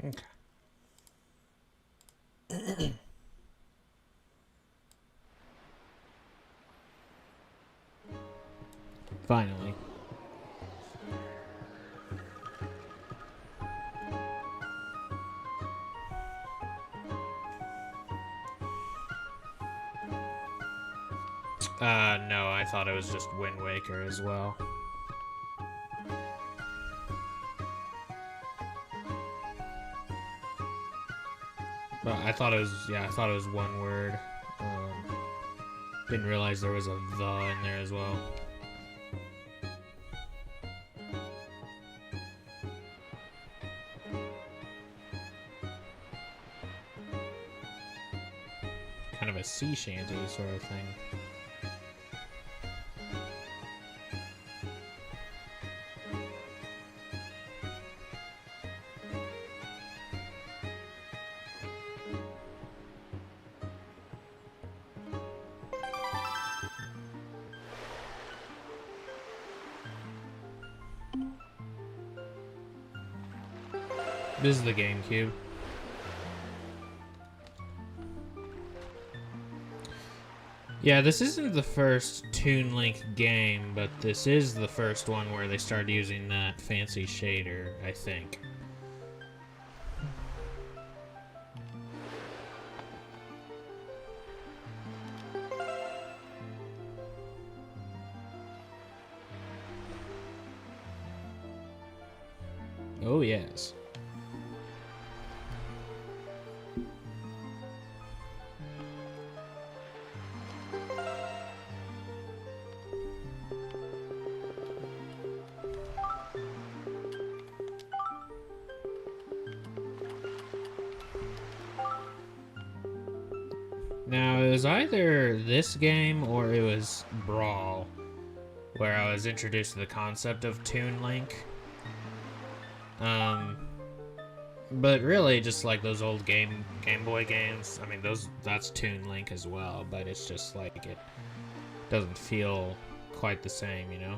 Okay. Finally. No, I thought it was just Wind Waker as well. But I thought it was, yeah, I thought it was one word. Didn't realize there was a the in there as well. Kind of a sea shanty sort of thing. This is the GameCube. Yeah, this isn't the first Toon Link game, but this is the first one where they started using that fancy shader, I think. Oh, yes. Now, it was either this game or it was Brawl, where I was introduced to the concept of Toon Link. But really, just like those old Game Boy games, I mean, that's Toon Link as well, but it's just like it doesn't feel quite the same, you know?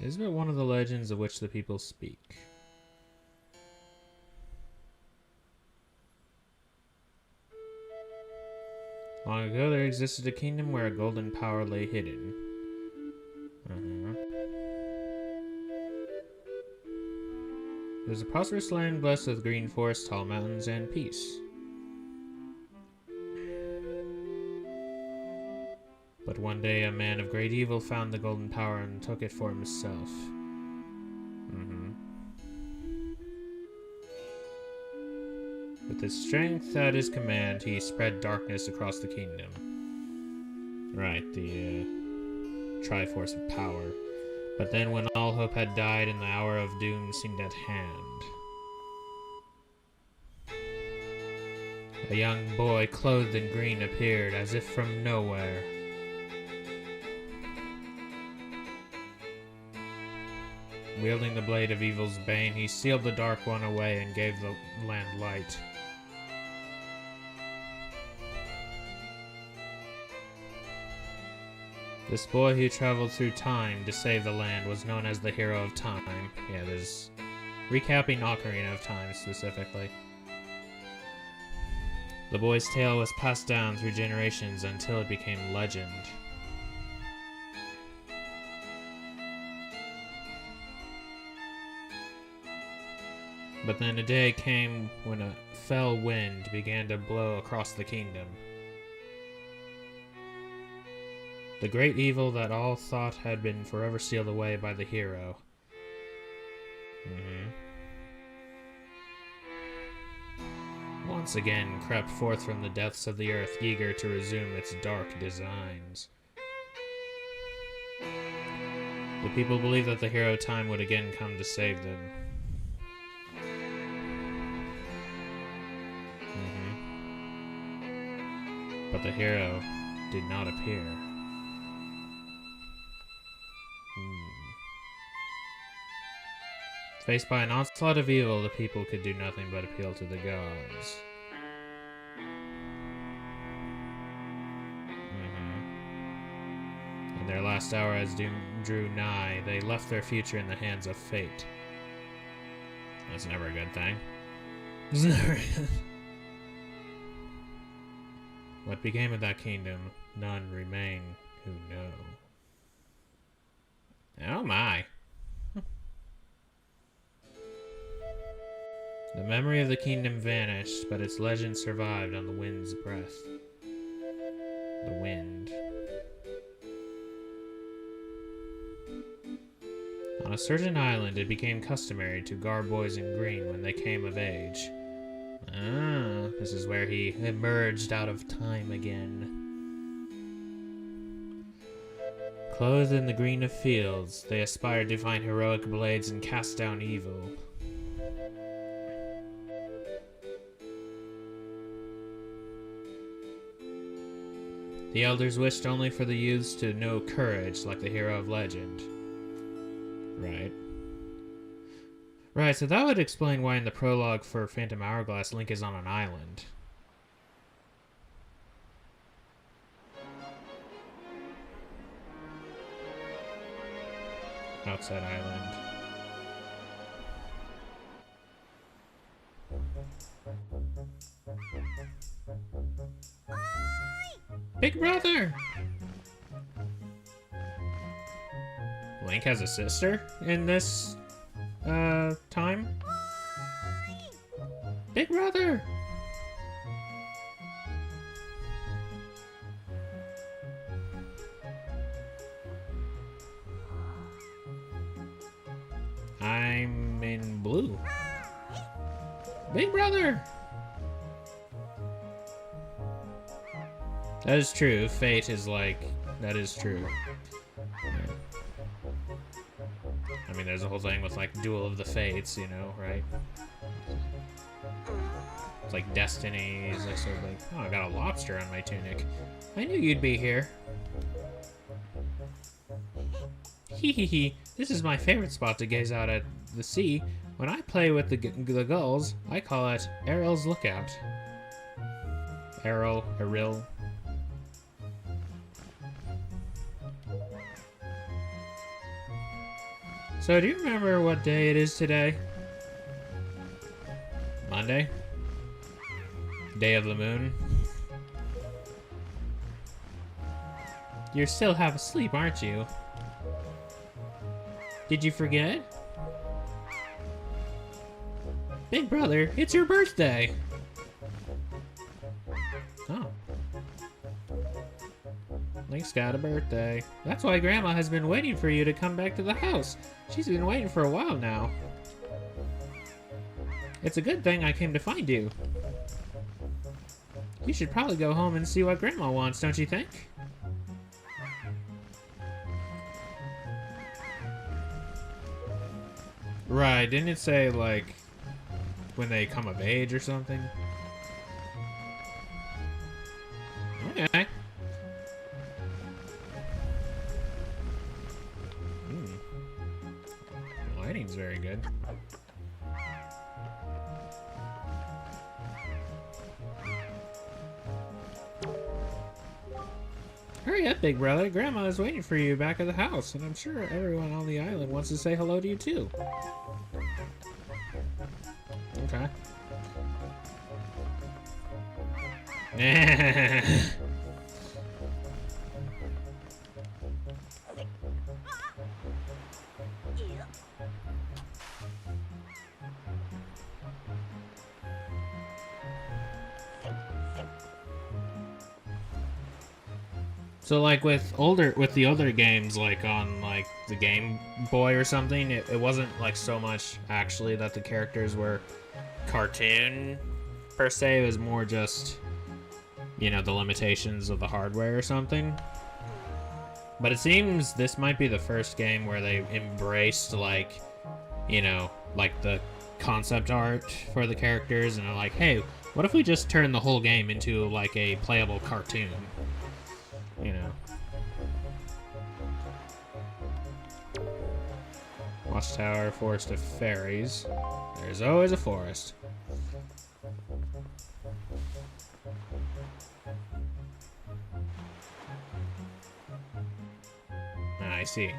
Is it one of the legends of which the people speak? Long ago, there existed a kingdom where a golden power lay hidden. It was a prosperous land blessed with green forests, tall mountains, and peace. But one day, a man of great evil found the golden power and took it for himself. With his strength at his command, he spread darkness across the kingdom. Right, the Triforce of Power. But then when all hope had died and the hour of doom seemed at hand, a young boy clothed in green appeared as if from nowhere. Wielding the blade of evil's bane, he sealed the Dark One away and gave the land light. This boy who traveled through time to save the land was known as the Hero of Time. Yeah, there's recapping Ocarina of Time specifically. The boy's tale was passed down through generations until it became legend. But then a day came when a fell wind began to blow across the kingdom. The great evil that all thought had been forever sealed away by the hero. Once again crept forth from the depths of the earth, eager to resume its dark designs. The people believed that the hero Time would again come to save them. But the hero did not appear. Faced by an onslaught of evil, the people could do nothing but appeal to the gods. their last hour as doom drew nigh, they left their future in the hands of fate. That's never a good thing. It's never good. What became of that kingdom, none remain who know. Oh my. The memory of the kingdom vanished, but its legend survived on the wind's breath. The wind. On a certain island, it became customary to garb boys in green when they came of age. Ah, this is where he emerged out of time again. Clothed in the green of fields, they aspired to find heroic blades and cast down evil. The elders wished only for the youths to know courage like the hero of legend. Right. Right, so that would explain why in the prologue for Phantom Hourglass, Link is on an island. Outside island. Big brother! Link has a sister in this, time? Big brother! I'm in blue. Big brother! That is true. Fate is like... That is true. Yeah. I mean, there's a whole thing with, like, Duel of the Fates, you know, right? It's like destinies, like, sort of like, oh, I got a lobster on my tunic. I knew you'd be here. Hee hee hee. This is my favorite spot to gaze out at the sea. When I play with the gulls, I call it Errol's Lookout. Errol. So, do you remember what day it is today? Monday? Day of the moon? You're still half asleep, aren't you? Did you forget? Big brother, it's your birthday! Oh. Link's got a birthday. That's why Grandma has been waiting for you to come back to the house. She's been waiting for a while now. It's a good thing I came to find you. You should probably go home and see what Grandma wants, don't you think? Right, didn't it say, like, when they come of age or something? Okay. The lighting's very good. Hurry up, big brother. Grandma is waiting for you back at the house, and I'm sure everyone on the island wants to say hello to you, too. Okay. So, like, with the older games, like, on, like, the Game Boy or something, it wasn't, like, so much, actually, that the characters were cartoon, per se. It was more just, you know, the limitations of the hardware or something. But it seems this might be the first game where they embraced, like, you know, like, the concept art for the characters, and are like, hey, what if we just turn the whole game into, like, a playable cartoon? You know. Watchtower, Forest of Fairies. There's always a forest. I see.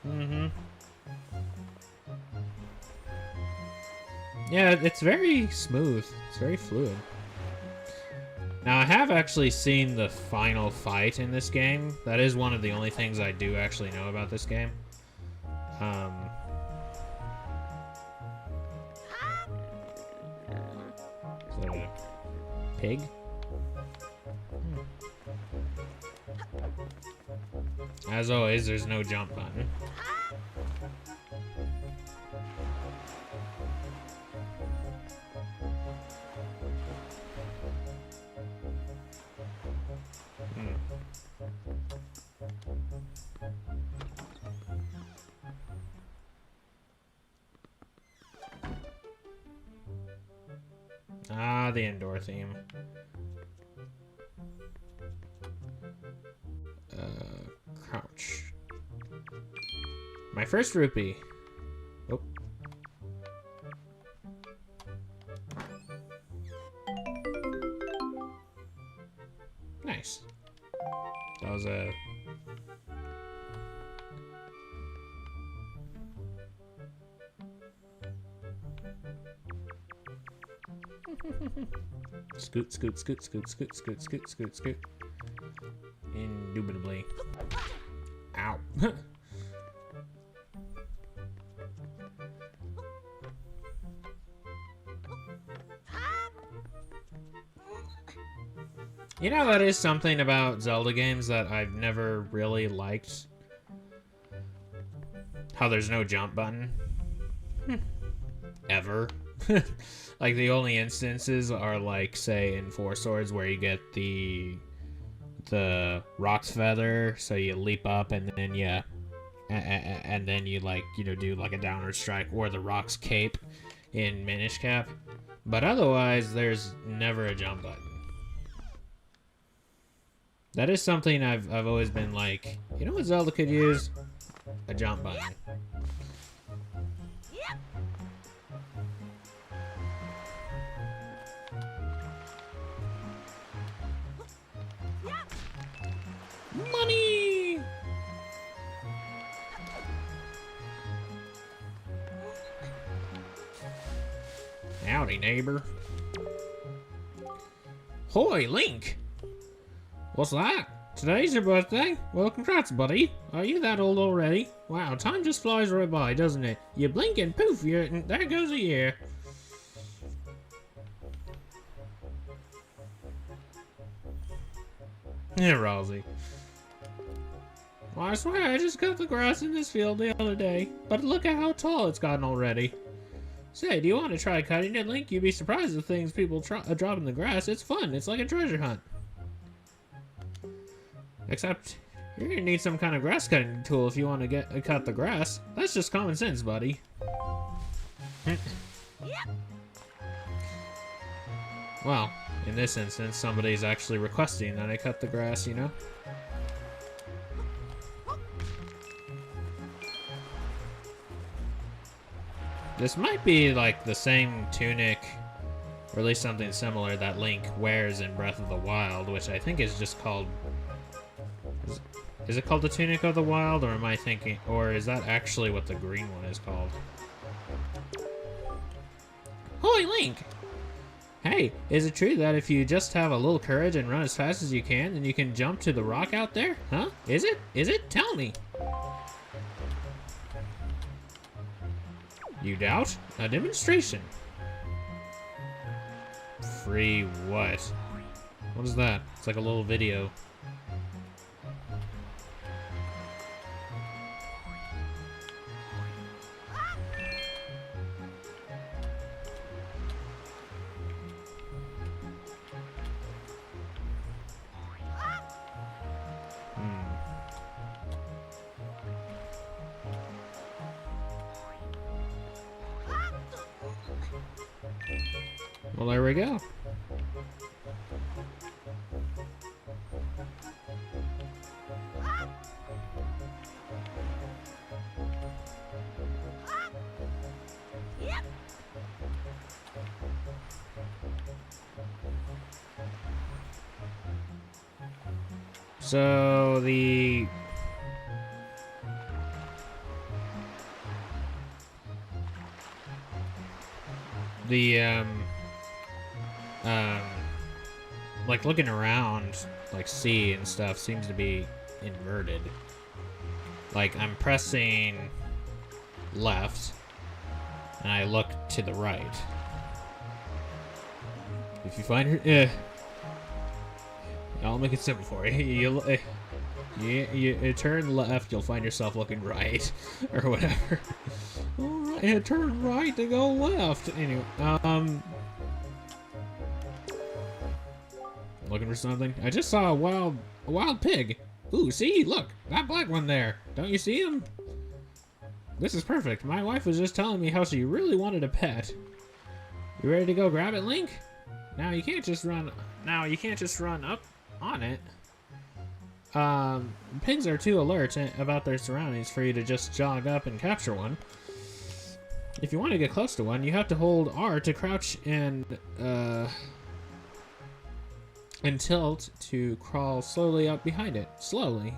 Mm-hmm. Yeah, it's very smooth. It's very fluid. Now, I have actually seen the final fight in this game. That is one of the only things I do actually know about this game. Is that a pig? As always, there's no jump button. Ah, the indoor theme. Crouch. My first rupee. Oh. Nice. That was a... Scoot, scoot, scoot, scoot, scoot, scoot, scoot, scoot, scoot. Indubitably. Ow. You know, that is something about Zelda games that I've never really liked. How there's no jump button. Ever. Like, the only instances are, like, say, in Four Swords, where you get the Rock's Feather, so you leap up, and then you... and then you, like, you know, do, like, a downward strike, or the Rock's Cape in Minish Cap. But otherwise, there's never a jump button. That is something I've always been like, you know what Zelda could use? A jump button. Money! Howdy, neighbor. Hoy, Link! What's that? Today's your birthday? Well, congrats, buddy. Are you that old already? Wow, time just flies right by, doesn't it? You blink and poof, there goes a year. Yeah, Rosie. Well, I swear, I just cut the grass in this field the other day, but look at how tall it's gotten already. Say, do you want to try cutting it, Link? You'd be surprised at the things people drop in the grass. It's fun. It's like a treasure hunt. Except, you're gonna need some kind of grass cutting tool if you want to cut the grass. That's just common sense, buddy. Well, in this instance, somebody's actually requesting that I cut the grass, you know? This might be like the same tunic, or at least something similar, that Link wears in Breath of the Wild, which I think is just called... Is it called the Tunic of the Wild, or am I thinking... Or is that actually what the green one is called? Holy Link! Hey, is it true that if you just have a little courage and run as fast as you can, then you can jump to the rock out there? Huh? Is it? Is it? Tell me! You doubt? A demonstration. Free what? What is that? It's like a little video. Well, there we go. So the like looking around, like C and stuff seems to be inverted. Like I'm pressing left and I look to the right. If you find her, I'll make it simple for you. You turn left, you'll find yourself looking right, or whatever. Alright, yeah, turn right to go left. Anyway, looking for something? I just saw a wild pig. Ooh, see? Look, that black one there. Don't you see him? This is perfect. My wife was just telling me how she really wanted a pet. You ready to go grab it, Link? Now you can't just run up on it. Pigs are too alert about their surroundings for you to just jog up and capture one. If you want to get close to one, you have to hold R to crouch and tilt to crawl slowly up behind it. Slowly.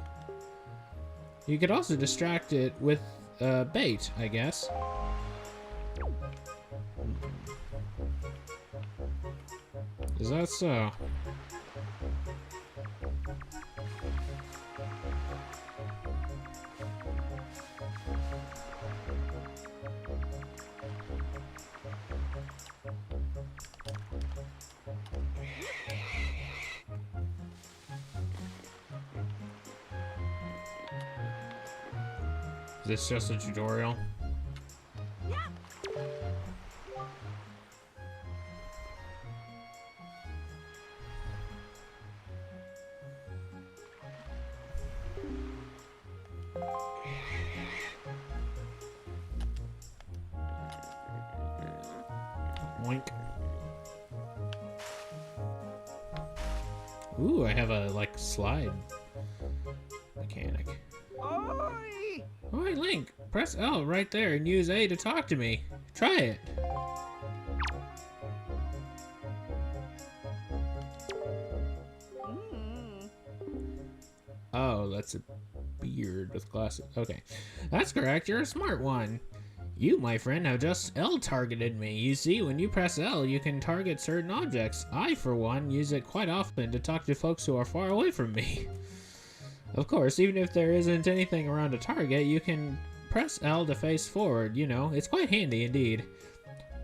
You could also distract it with bait, I guess. Is that so? Is this just a tutorial? Oink. Ooh, I have a, like, slide mechanic. Oi! Oi, Link! Press L right there and use A to talk to me. Try it. Oh, that's a beard with glasses. Okay. That's correct, you're a smart one. You, my friend, have just L-targeted me. You see, when you press L, you can target certain objects. I, for one, use it quite often to talk to folks who are far away from me. Of course, even if there isn't anything around to target, you can press L to face forward. You know, it's quite handy indeed.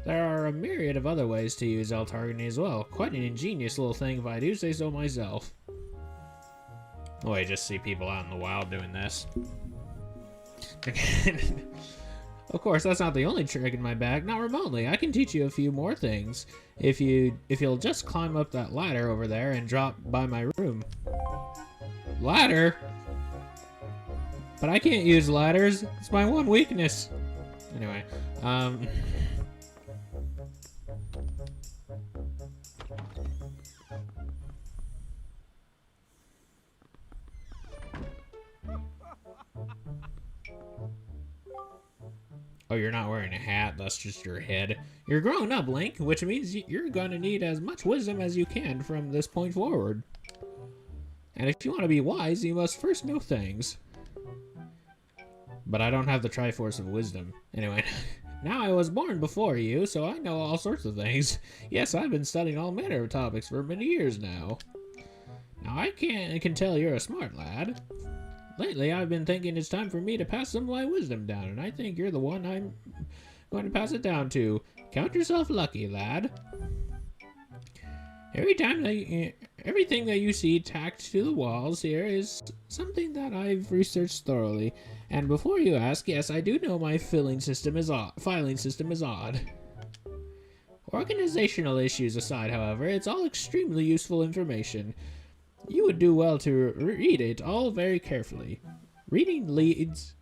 There are a myriad of other ways to use L-targeting as well. Quite an ingenious little thing if I do say so myself. Oh, I just see people out in the wild doing this. Of course, that's not the only trick in my bag, not remotely. I can teach you a few more things. If you'll just climb up that ladder over there and drop by my room. Ladder? But I can't use ladders. It's my one weakness. Anyway, oh, you're not wearing a hat, that's just your head. You're growing up, Link, which means you're gonna need as much wisdom as you can from this point forward. And if you want to be wise, you must first know things. But I don't have the Triforce of Wisdom. Anyway, now I was born before you, so I know all sorts of things. Yes, I've been studying all manner of topics for many years now. Now I can tell you're a smart lad. Lately, I've been thinking it's time for me to pass some of my wisdom down, and I think you're the one I'm going to pass it down to. Count yourself lucky, lad. Everything that you see tacked to the walls here is something that I've researched thoroughly. And before you ask, yes, I do know my filing system is odd. Organizational issues aside, however, it's all extremely useful information. You would do well to read it all very carefully. Reading leads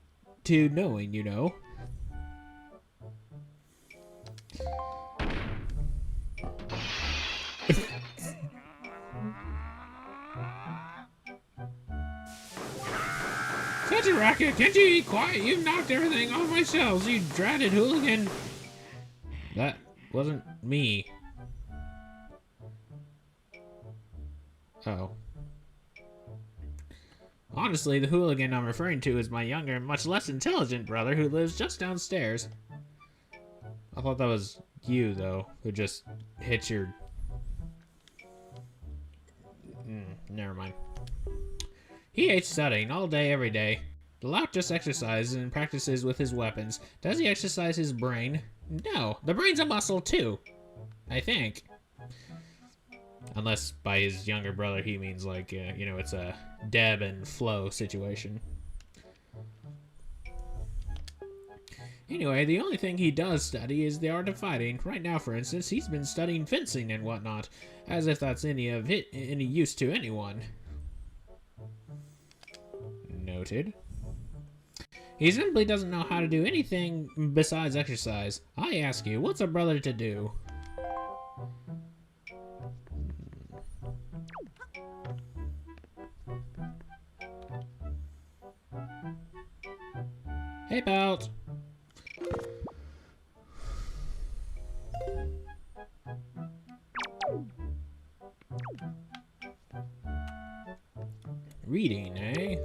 to knowing, you know. Such a racket! Can't you be quiet? You've knocked everything off my shelves, you dratted hooligan! That wasn't me. Oh. Honestly, the hooligan I'm referring to is my younger and much less intelligent brother who lives just downstairs. I thought that was you, though, who just hit your... never mind. He hates studying all day, every day. The lout just exercises and practices with his weapons. Does he exercise his brain? No, the brain's a muscle, too. I think. Unless by his younger brother he means like, you know, it's a Deb and Flo situation. Anyway, the only thing he does study is the art of fighting. Right now, for instance, he's been studying fencing and whatnot, as if that's any use to anyone. Noted. He simply doesn't know how to do anything besides exercise. I ask you, what's a brother to do? Hey, Belt. Reading, eh?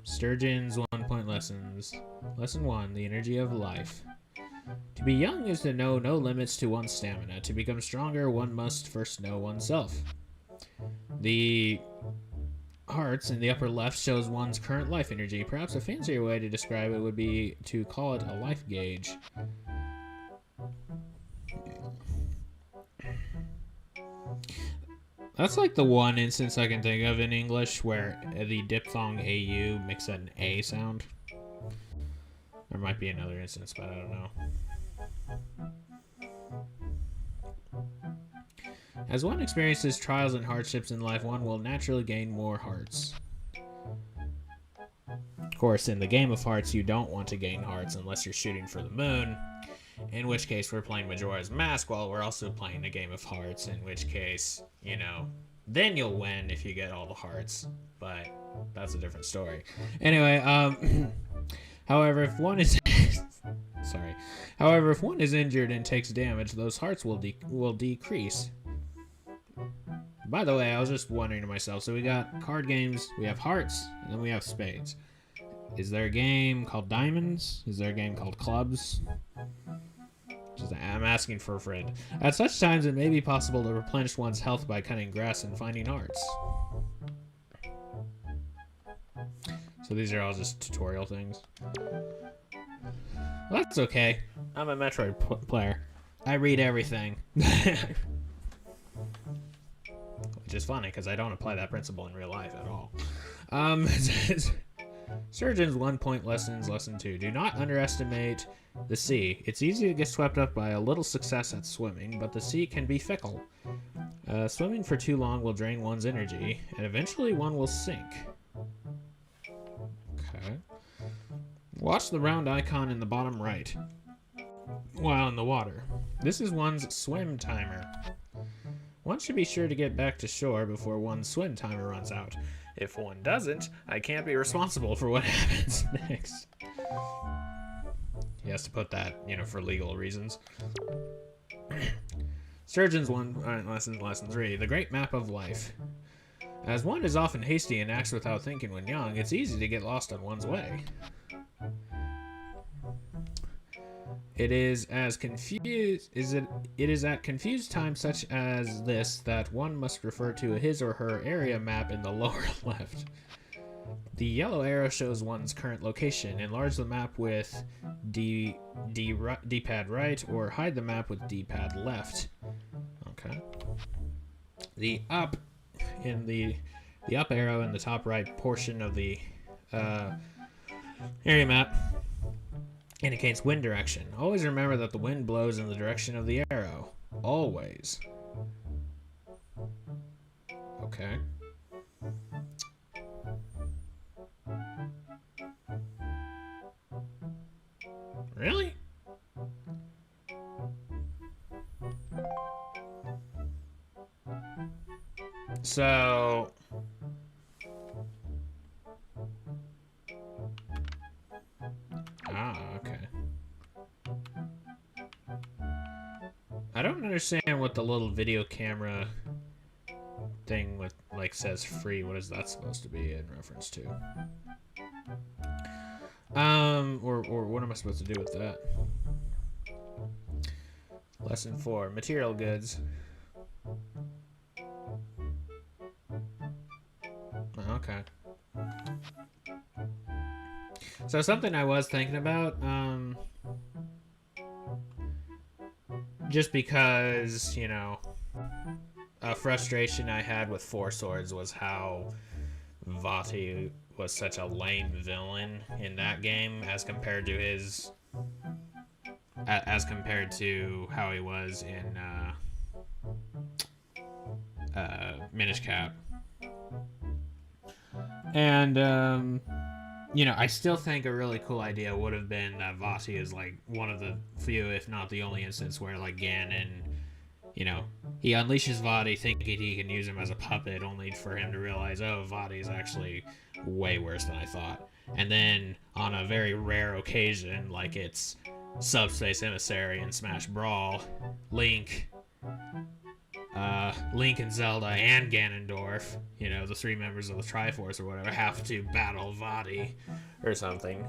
Sturgeon's 1-point lessons. Lesson 1, the energy of life. To be young is to know no limits to one's stamina. To become stronger, one must first know oneself. The hearts in the upper left shows one's current life energy. Perhaps a fancier way to describe it would be to call it a life gauge. That's like the one instance I can think of in English where the diphthong AU makes an A sound. There might be another instance, but I don't know. As one experiences trials and hardships in life, one will naturally gain more hearts. Of course, in the game of hearts, you don't want to gain hearts unless you're shooting for the moon, in which case we're playing Majora's Mask while we're also playing a game of hearts, in which case, you know, then you'll win if you get all the hearts, but that's a different story. Anyway, however, if one is However, if one is injured and takes damage, those hearts will decrease. By the way, I was just wondering to myself, so we got card games, we have hearts, and then we have spades. Is there a game called diamonds? Is there a game called clubs? I'm asking for a friend. At such times, it may be possible to replenish one's health by cutting grass and finding hearts. So these are all just tutorial things. Well, that's okay. I'm a Metroid player. I read everything. Which is funny, because I don't apply that principle in real life at all. Surgeon's 1-point lessons, lesson 2. Do not underestimate the sea. It's easy to get swept up by a little success at swimming, but the sea can be fickle. Swimming for too long will drain one's energy, and eventually one will sink. Okay. Watch the round icon in the bottom right while in the water. This is one's swim timer. One should be sure to get back to shore before one's swim timer runs out. If one doesn't, I can't be responsible for what happens next. He has to put that, you know, for legal reasons. Surgeon's lesson 3, the great map of life. As one is often hasty and acts without thinking when young, it's easy to get lost on one's way. It is at confused times such as this that one must refer to his or her area map in the lower left. The yellow arrow shows one's current location. Enlarge the map with D-pad right, or hide the map with D-pad left. Okay. The up arrow in the top right portion of the area map indicates wind direction. Always remember that the wind blows in the direction of the arrow. Always. Okay. Really? So... okay. I don't understand what the little video camera thing with like says free. What is that supposed to be in reference to? Or what am I supposed to do with that? Lesson 4, material goods. Okay. So something I was thinking about, just because, you know, a frustration I had with Four Swords was how Vati was such a lame villain in that game as compared to his, as compared to how he was in Minish Cap. And you know, I still think a really cool idea would have been that Vati is like one of the few, if not the only instance where like Ganon, you know, he unleashes Vati thinking he can use him as a puppet, only for him to realize, oh, Vati is actually way worse than I thought. And then on a very rare occasion, like it's Subspace Emissary and Smash Brawl, Link and Zelda and Ganondorf, you know, the 3 members of the Triforce or whatever, have to battle Vati or something,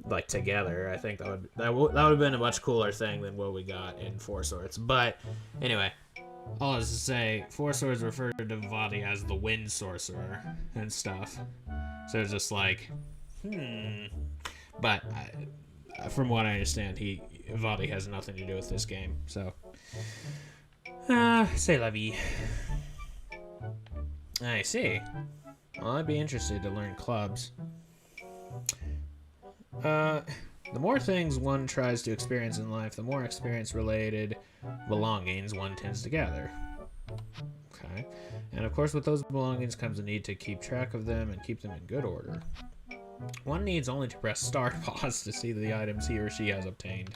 like together. I think that would have been a much cooler thing than what we got in Four Swords. But anyway, all I was to say, Four Swords referred to Vati as the Wind Sorcerer and stuff. So it's just like, But from what I understand, Vati has nothing to do with this game. So. C'est la vie. I see. Well, I'd be interested to learn clubs. The more things one tries to experience in life, the more experience-related belongings one tends to gather. Okay. And of course, with those belongings comes a need to keep track of them and keep them in good order. One needs only to press start pause to see the items he or she has obtained.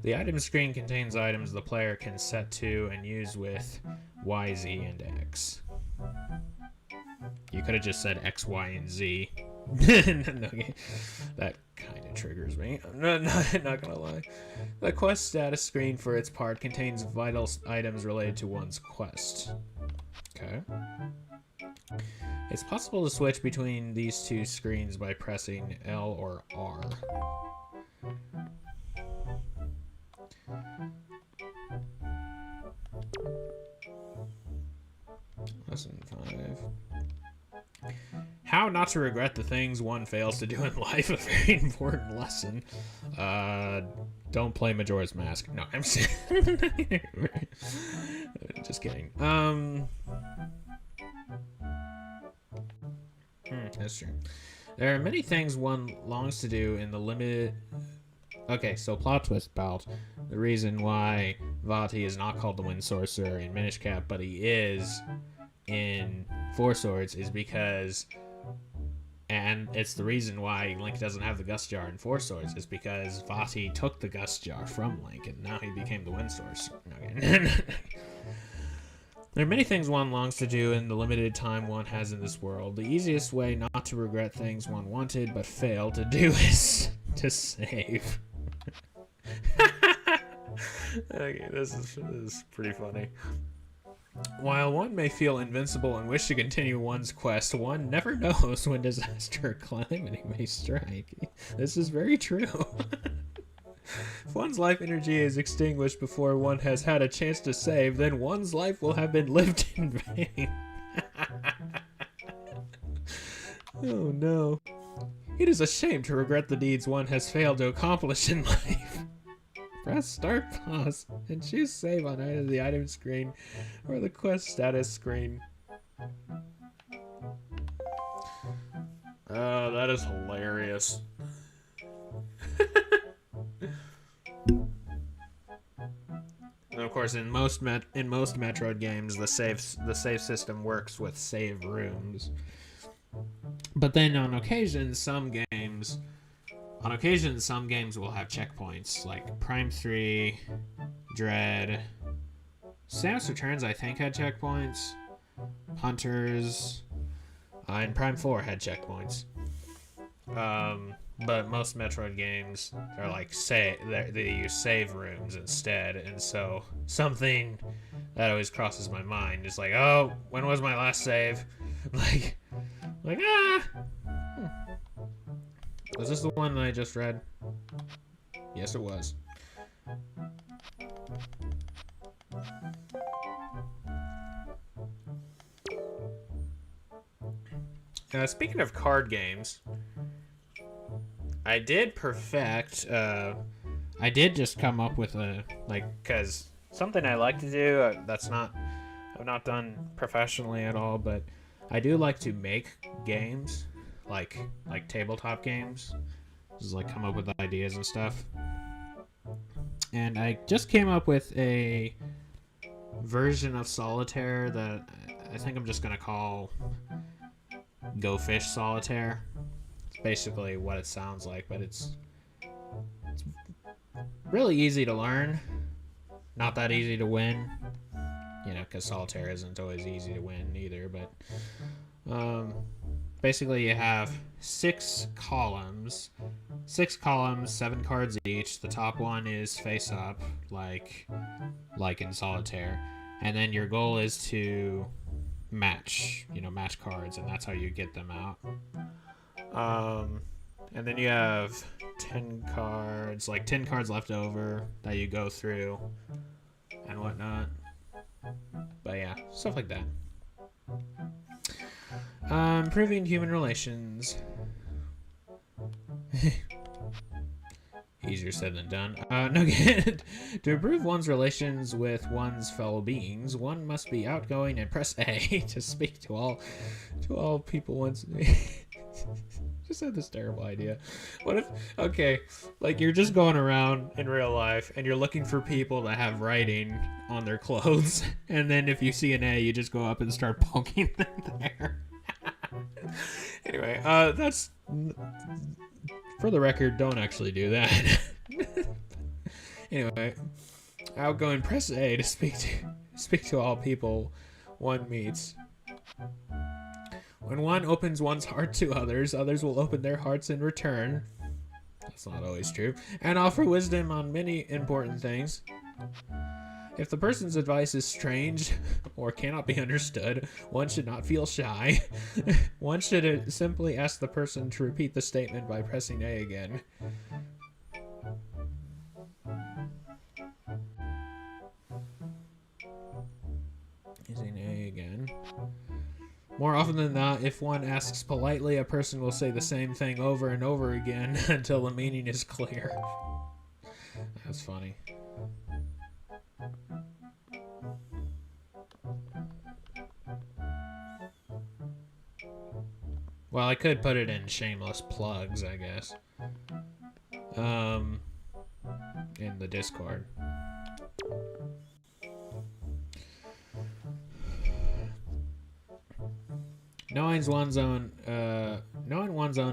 The item screen contains items the player can set to and use with Y, Z, and X. You could have just said X, Y, and Z. That kind of triggers me. I'm not gonna lie. The quest status screen, for its part, contains vital items related to one's quest. Okay. It's possible to switch between these two screens by pressing L or R. Lesson 5. How not to regret the things one fails to do in life. A very important lesson. Don't play Majora's Mask. No, I'm just kidding. That's true. There are many things one longs to do in the limited... Okay, so plot twist about the reason why Vati is not called the Wind Sorcerer in Minish Cap, but he is in Four Swords, is because, and it's the reason why Link doesn't have the Gust Jar in Four Swords, is because Vati took the Gust Jar from Link, and now he became the Wind Sorcerer. Okay. There are many things one longs to do in the limited time one has in this world. The easiest way not to regret things one wanted but failed to do is to save. Okay, this is pretty funny. While one may feel invincible and wish to continue one's quest, one never knows when disaster or calamity may strike. This is very true. If one's life energy is extinguished before one has had a chance to save, then one's life will have been lived in vain. Oh no. It is a shame to regret the deeds one has failed to accomplish in life. Press start pause and choose save on either the item screen or the quest status screen. That is hilarious. And of course, in most Metroid games, the save system works with save rooms. But then on occasion, some games will have checkpoints, like Prime 3, Dread, Samus Returns, I think, had checkpoints. Hunters, and Prime 4 had checkpoints. But most Metroid games are like they use save rooms instead, and so something That always crosses my mind. It's like, oh, when was my last save? like, hmm. Was this the one that I just read? Yes, it was. Speaking of card games, I did perfect. I did just come up with because something I like to do. I've not done professionally at all, but I do like to make games, like tabletop games. Just like come up with ideas and stuff. And I just came up with a version of Solitaire that I think I'm just gonna call Go Fish Solitaire. It's basically what it sounds like, but it's really easy to learn. Not that easy to win, because Solitaire isn't always easy to win either. But basically, you have 6 columns, 7 cards each. The top one is face up, like in Solitaire, and then your goal is to match cards, and that's how you get them out. And then you have 10 cards, like 10 cards left over that you go through and whatnot. But yeah, stuff like that. Improving human relations. Easier said than done. No good. To improve one's relations with one's fellow beings, one must be outgoing and press A to speak to all people once. Just had this terrible idea. What if, okay, like you're just going around in real life and you're looking for people that have writing on their clothes, and then if you see an A, you just go up and start poking them there. Anyway, that's, for the record, don't actually do that. Anyway, outgoing, press A to speak to all people one meets. When one opens one's heart to others, others will open their hearts in return. That's not always true. And offer wisdom on many important things. If the person's advice is strange or cannot be understood, one should not feel shy. One should simply ask the person to repeat the statement by pressing A again. Using A again. More often than not, if one asks politely, a person will say the same thing over and over again until the meaning is clear. That's funny. Well, I could put it in shameless plugs, I guess. In the Discord. Knowing one's own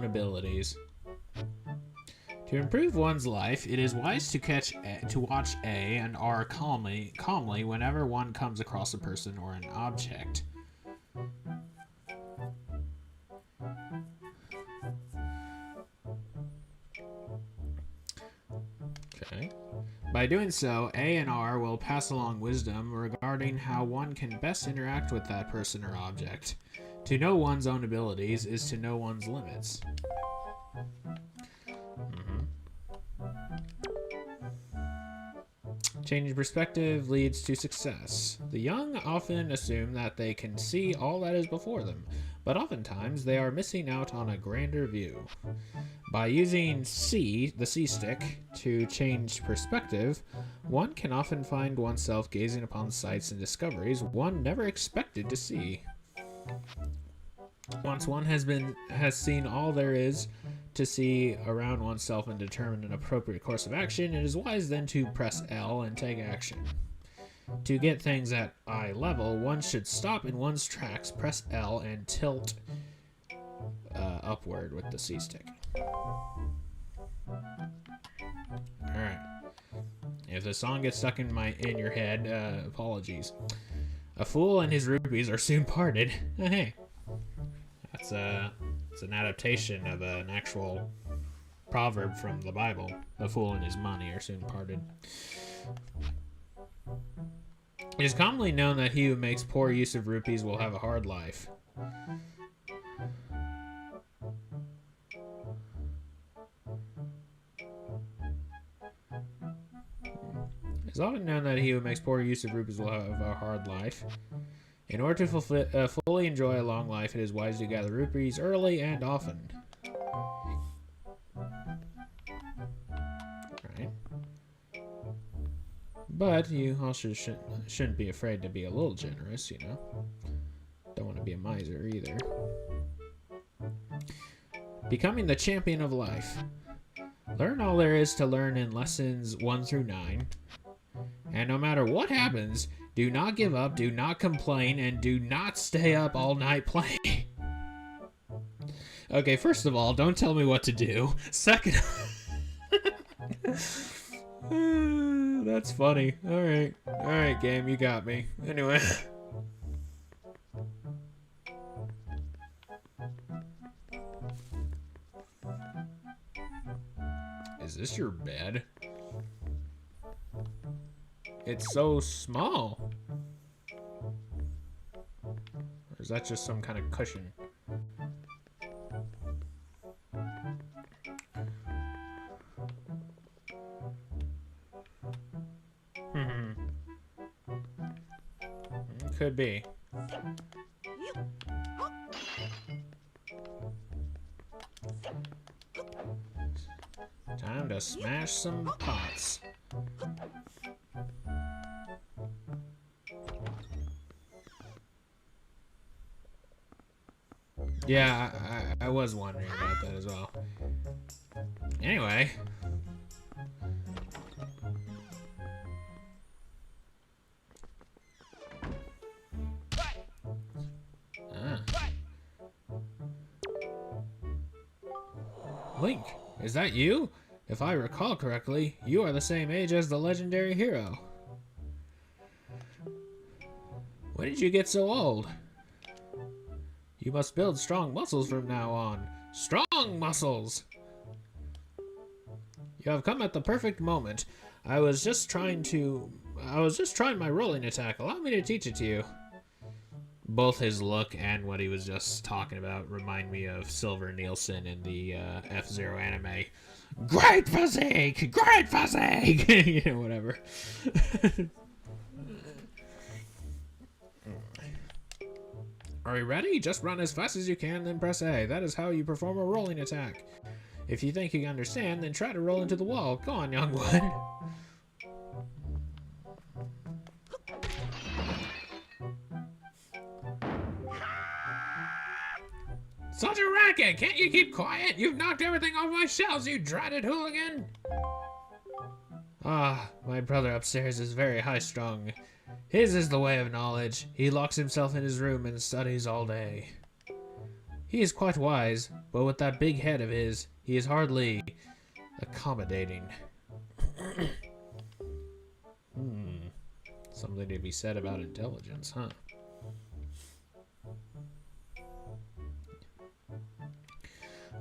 abilities. To improve one's life, it is wise to watch A and R calmly whenever one comes across a person or an object. Okay. By doing so, A and R will pass along wisdom regarding how one can best interact with that person or object. To know one's own abilities is to know one's limits. Changing perspective leads to success. The young often assume that they can see all that is before them, but oftentimes they are missing out on a grander view. By using the C stick, to change perspective, one can often find oneself gazing upon sights and discoveries one never expected to see. Once one has seen all there is to see around oneself and determine an appropriate course of action, it is wise then to press L and take action. To get things at eye level, one should stop in one's tracks, press L, and tilt upward with the C stick. Alright. If the song gets stuck in your head, apologies. A fool and his rupees are soon parted. Hey. It's an adaptation of an actual proverb from the Bible. The fool and his money are soon parted. It is commonly known that he who makes poor use of rupees will have a hard life. It is often known that he who makes poor use of rupees will have a hard life. In order to fully enjoy a long life, it is wise to gather rupees early and often. Right. But you also shouldn't be afraid to be a little generous, you know. Don't want to be a miser either. Becoming the champion of life. Learn all there is to learn in lessons 1 through 9. And no matter what happens, do not give up, do not complain, and do not stay up all night playing. Okay, first of all, don't tell me what to do. Second, that's funny. Alright, game, you got me. Anyway. Is this your bed? It's so small. Or is that just some kind of cushion? Could be. Time to smash some pots. Yeah, I was wondering about that as well. Anyway. Link, is that you? If I recall correctly, you are the same age as the legendary hero. When did you get so old? You must build strong muscles from now on. Strong muscles! You have come at the perfect moment. I was just trying my rolling attack. Allow me to teach it to you. Both his look and what he was just talking about remind me of Silver Nielsen in the F-Zero anime. Great physique! Great physique! You know, whatever. Are you ready? Just run as fast as you can, then press A. That is how you perform a rolling attack. If you think you understand, then try to roll into the wall. Go on, young one. Such a racket! Can't you keep quiet? You've knocked everything off my shelves, you dreaded hooligan! Ah, my brother upstairs is very high-strung. His is the way of knowledge. He locks himself in his room and studies all day. He is quite wise, but with that big head of his, he is hardly accommodating. Something to be said about intelligence, huh?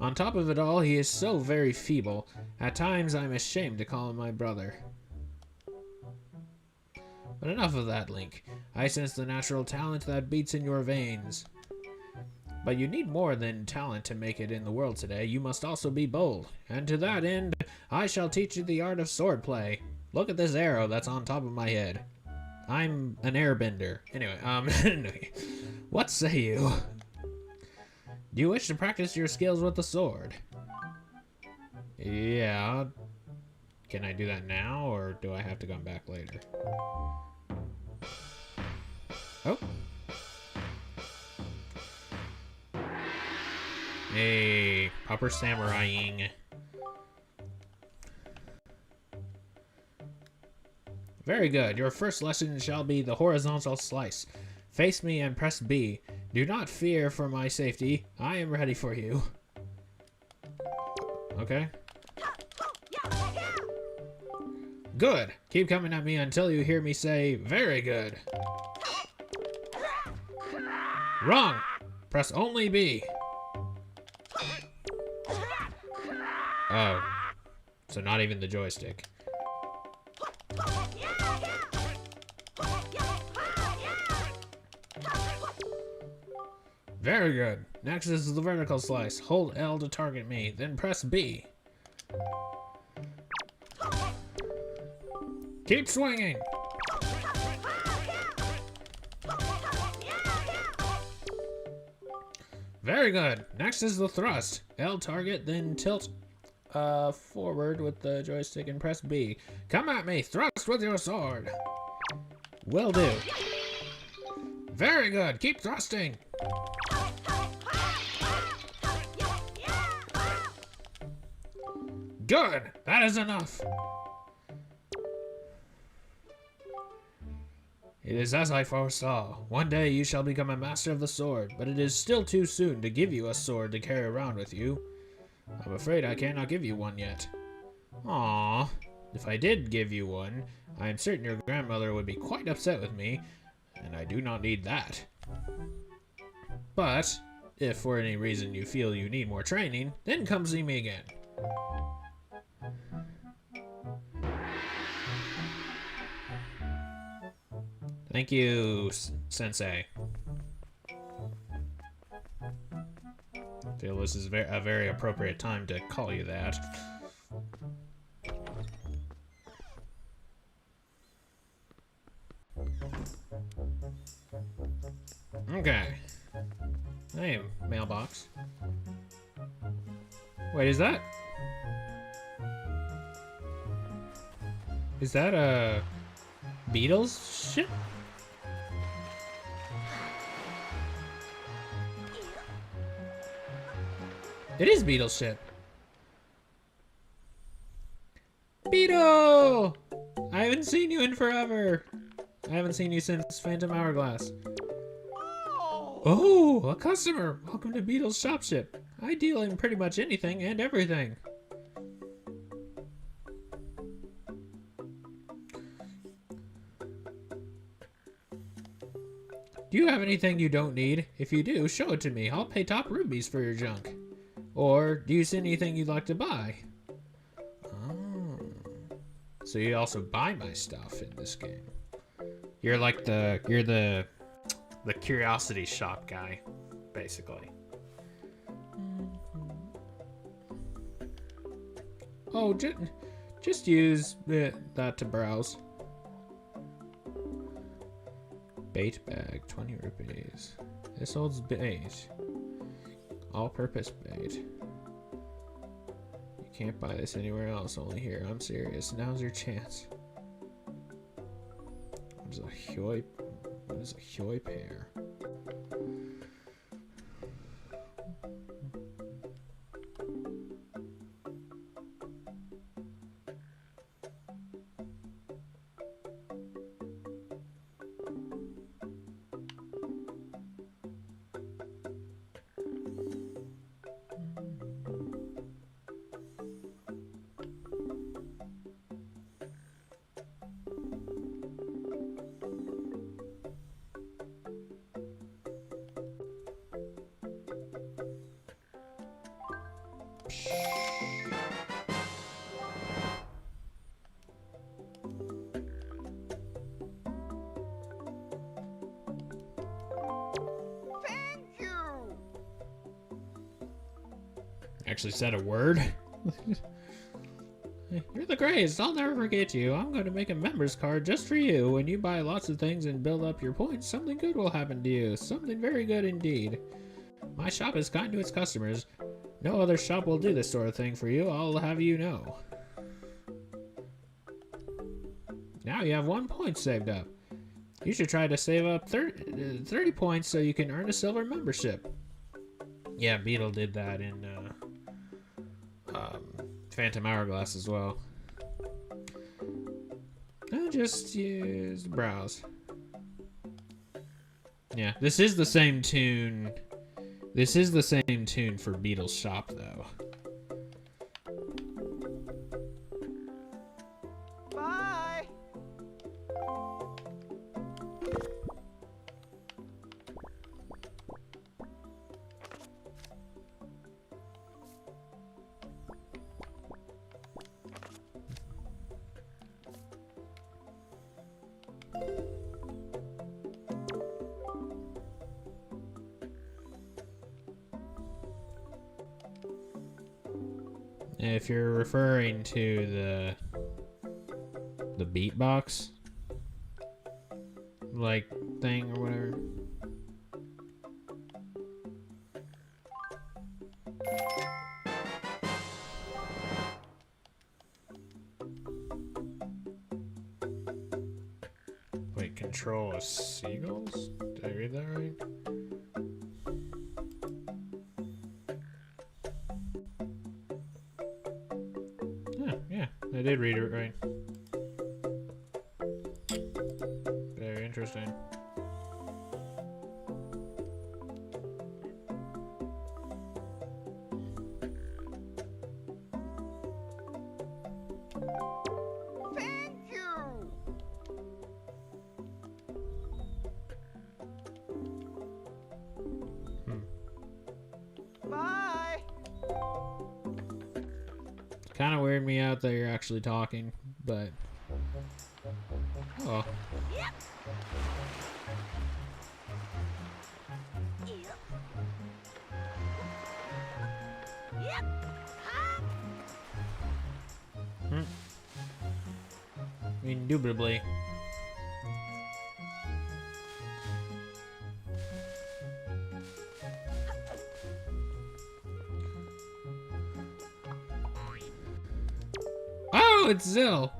On top of it all, he is so very feeble. At times, I'm ashamed to call him my brother. But enough of that, Link. I sense the natural talent that beats in your veins. But you need more than talent to make it in the world today. You must also be bold. And to that end, I shall teach you the art of swordplay. Look at this arrow that's on top of my head. I'm an airbender. Anyway, what say you? Do you wish to practice your skills with the sword? Yeah. Can I do that now, or do I have to come back later? Oh. Hey, proper samuraiing. Very good. Your first lesson shall be the horizontal slice. Face me and press B. Do not fear for my safety. I am ready for you. Okay. Good. Keep coming at me until you hear me say, very good. Wrong. Press only B. Oh. So not even the joystick. Very good. Next is the vertical slice. Hold L to target me, then press B. Keep swinging. Very good. Next is the thrust. L target, then tilt forward with the joystick and press B. Come at me. Thrust with your sword. Will do. Very good. Keep thrusting. Good. That is enough. It is as I foresaw. One day you shall become a master of the sword, but it is still too soon to give you a sword to carry around with you. I'm afraid I cannot give you one yet. Aww. If I did give you one, I am certain your grandmother would be quite upset with me, and I do not need that. But, if for any reason you feel you need more training, then come see me again. Thank you, Sensei. I feel this is a very appropriate time to call you that. Okay. Hey, mailbox. Wait, is that a Beatles ship? It is Beatles ship. Beetle! I haven't seen you in forever. I haven't seen you since Phantom Hourglass. Oh, a customer! Welcome to Beetle's shop ship. I deal in pretty much anything and everything. Do you have anything you don't need? If you do, show it to me. I'll pay top rubies for your junk. Or do you see anything you'd like to buy? Oh. So you also buy my stuff in this game. You're like the curiosity shop guy, basically. Oh, just use that to browse. Bait bag, 20 rupees. This holds bait. All-purpose bait. You can't buy this anywhere else, only here. I'm serious. Now's your chance. What is a Hyoi pear? Actually said a word. You're the greatest. I'll never forget you. I'm going to make a members card just for you. When you buy lots of things and build up your points, something good will happen to you. Something very good indeed. My shop is kind to its customers. No other shop will do this sort of thing for you. I'll have you know. Now you have 1 point saved up. You should try to save up 30 points so you can earn a silver membership. Yeah, Beetle did that in Phantom Hourglass as well. I'll just use browse. Yeah, this is the same tune. This is the same tune for Beetle's shop, though. Bye. If you're referring to the beatbox like thing or whatever. Wait, control of seagulls? Did I read that right? Yeah, I did read it right. Very interesting. Thank you. Bye. Kind of weirded me out that you're actually talking, but oh. Yep. Yep. Huh? Indubitably. Oh, it's Zill!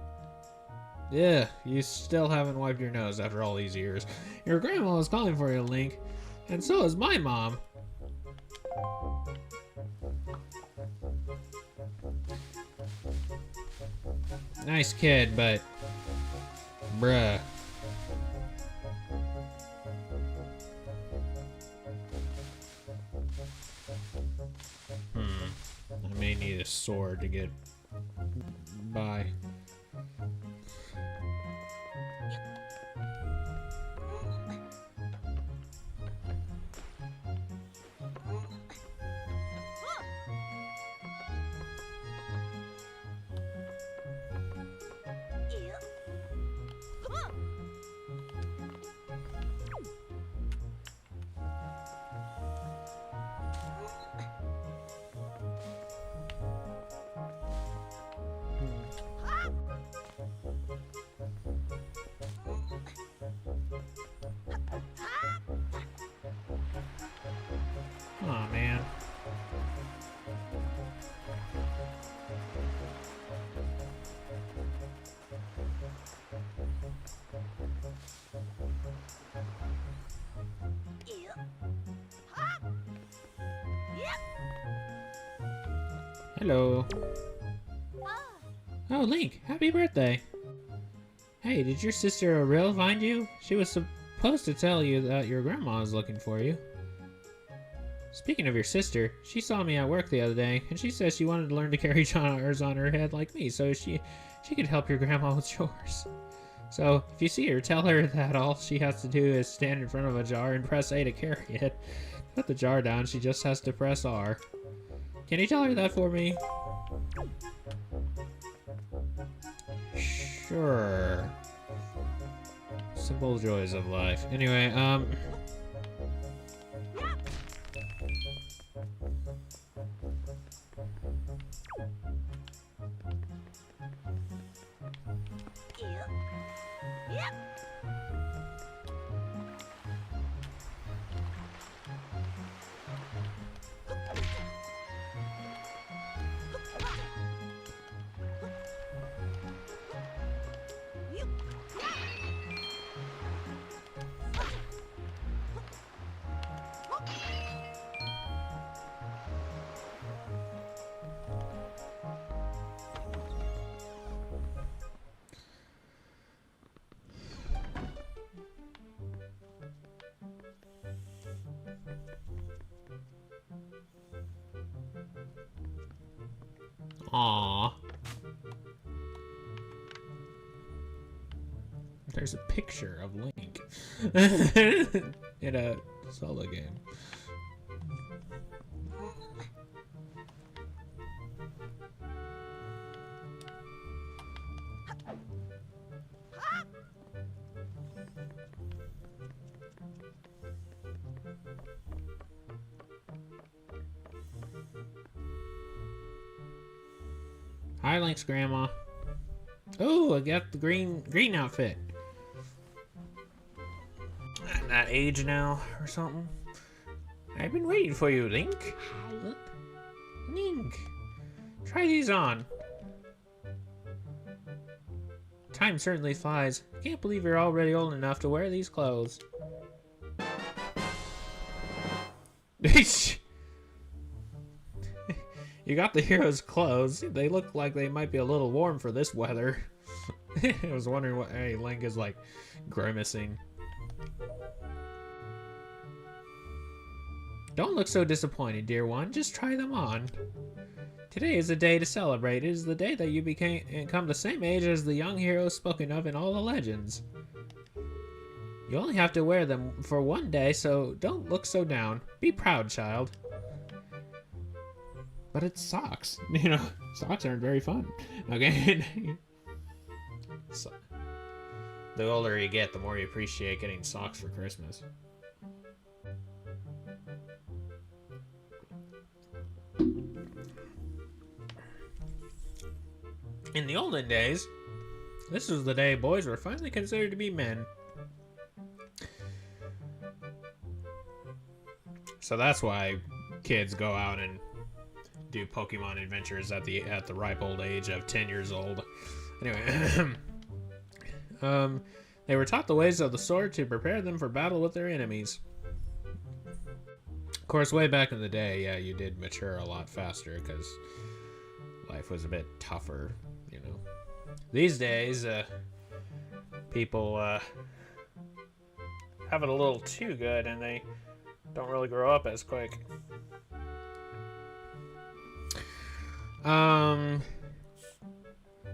Yeah, you still haven't wiped your nose after all these years. Your grandma is calling for you, Link. And so is my mom. Nice kid, but... bruh. I may need a sword to get by. Aw, man. Hello. Oh, Link, happy birthday. Hey, did your sister Auril find you? She was supposed to tell you that your grandma is looking for you. Speaking of your sister, she saw me at work the other day, and she says she wanted to learn to carry jars on her head like me, so she could help your grandma with chores. So, if you see her, tell her that all she has to do is stand in front of a jar and press A to carry it. Put the jar down, she just has to press R. Can you tell her that for me? Sure. Simple joys of life. Anyway, aww. There's a picture of Link in a Zelda game. Hi, Link's grandma. Oh, I got the green outfit. I'm that age now, or something. I've been waiting for you, Link. Link, try these on. Time certainly flies. I can't believe you're already old enough to wear these clothes. You got the hero's clothes. They look like they might be a little warm for this weather. I was wondering what... Hey, Link is like grimacing. Don't look so disappointed, dear one. Just try them on. Today is a day to celebrate. It is the day that you become the same age as the young heroes spoken of in all the legends. You only have to wear them for one day, so don't look so down. Be proud, child. But it's socks. You know, socks aren't very fun. Okay? So, the older you get, the more you appreciate getting socks for Christmas. In the olden days, this was the day boys were finally considered to be men. So that's why kids go out and do Pokemon adventures at the ripe old age of 10 years old. Anyway, they were taught the ways of the sword to prepare them for battle with their enemies. Of course, way back in the day, yeah, you did mature a lot faster because life was a bit tougher, you know. These days, people have it a little too good and they don't really grow up as quick.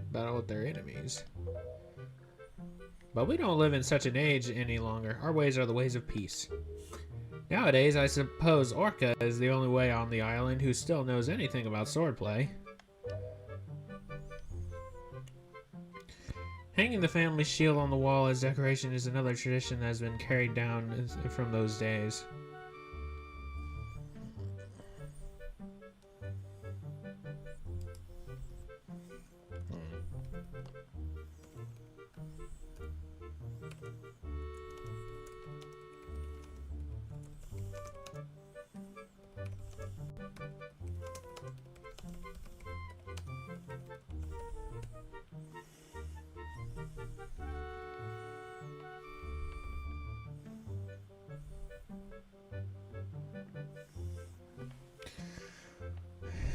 Battle with their enemies. But we don't live in such an age any longer. Our ways are the ways of peace. Nowadays, I suppose Orca is the only way on the island who still knows anything about swordplay. Hanging the family shield on the wall as decoration is another tradition that has been carried down from those days.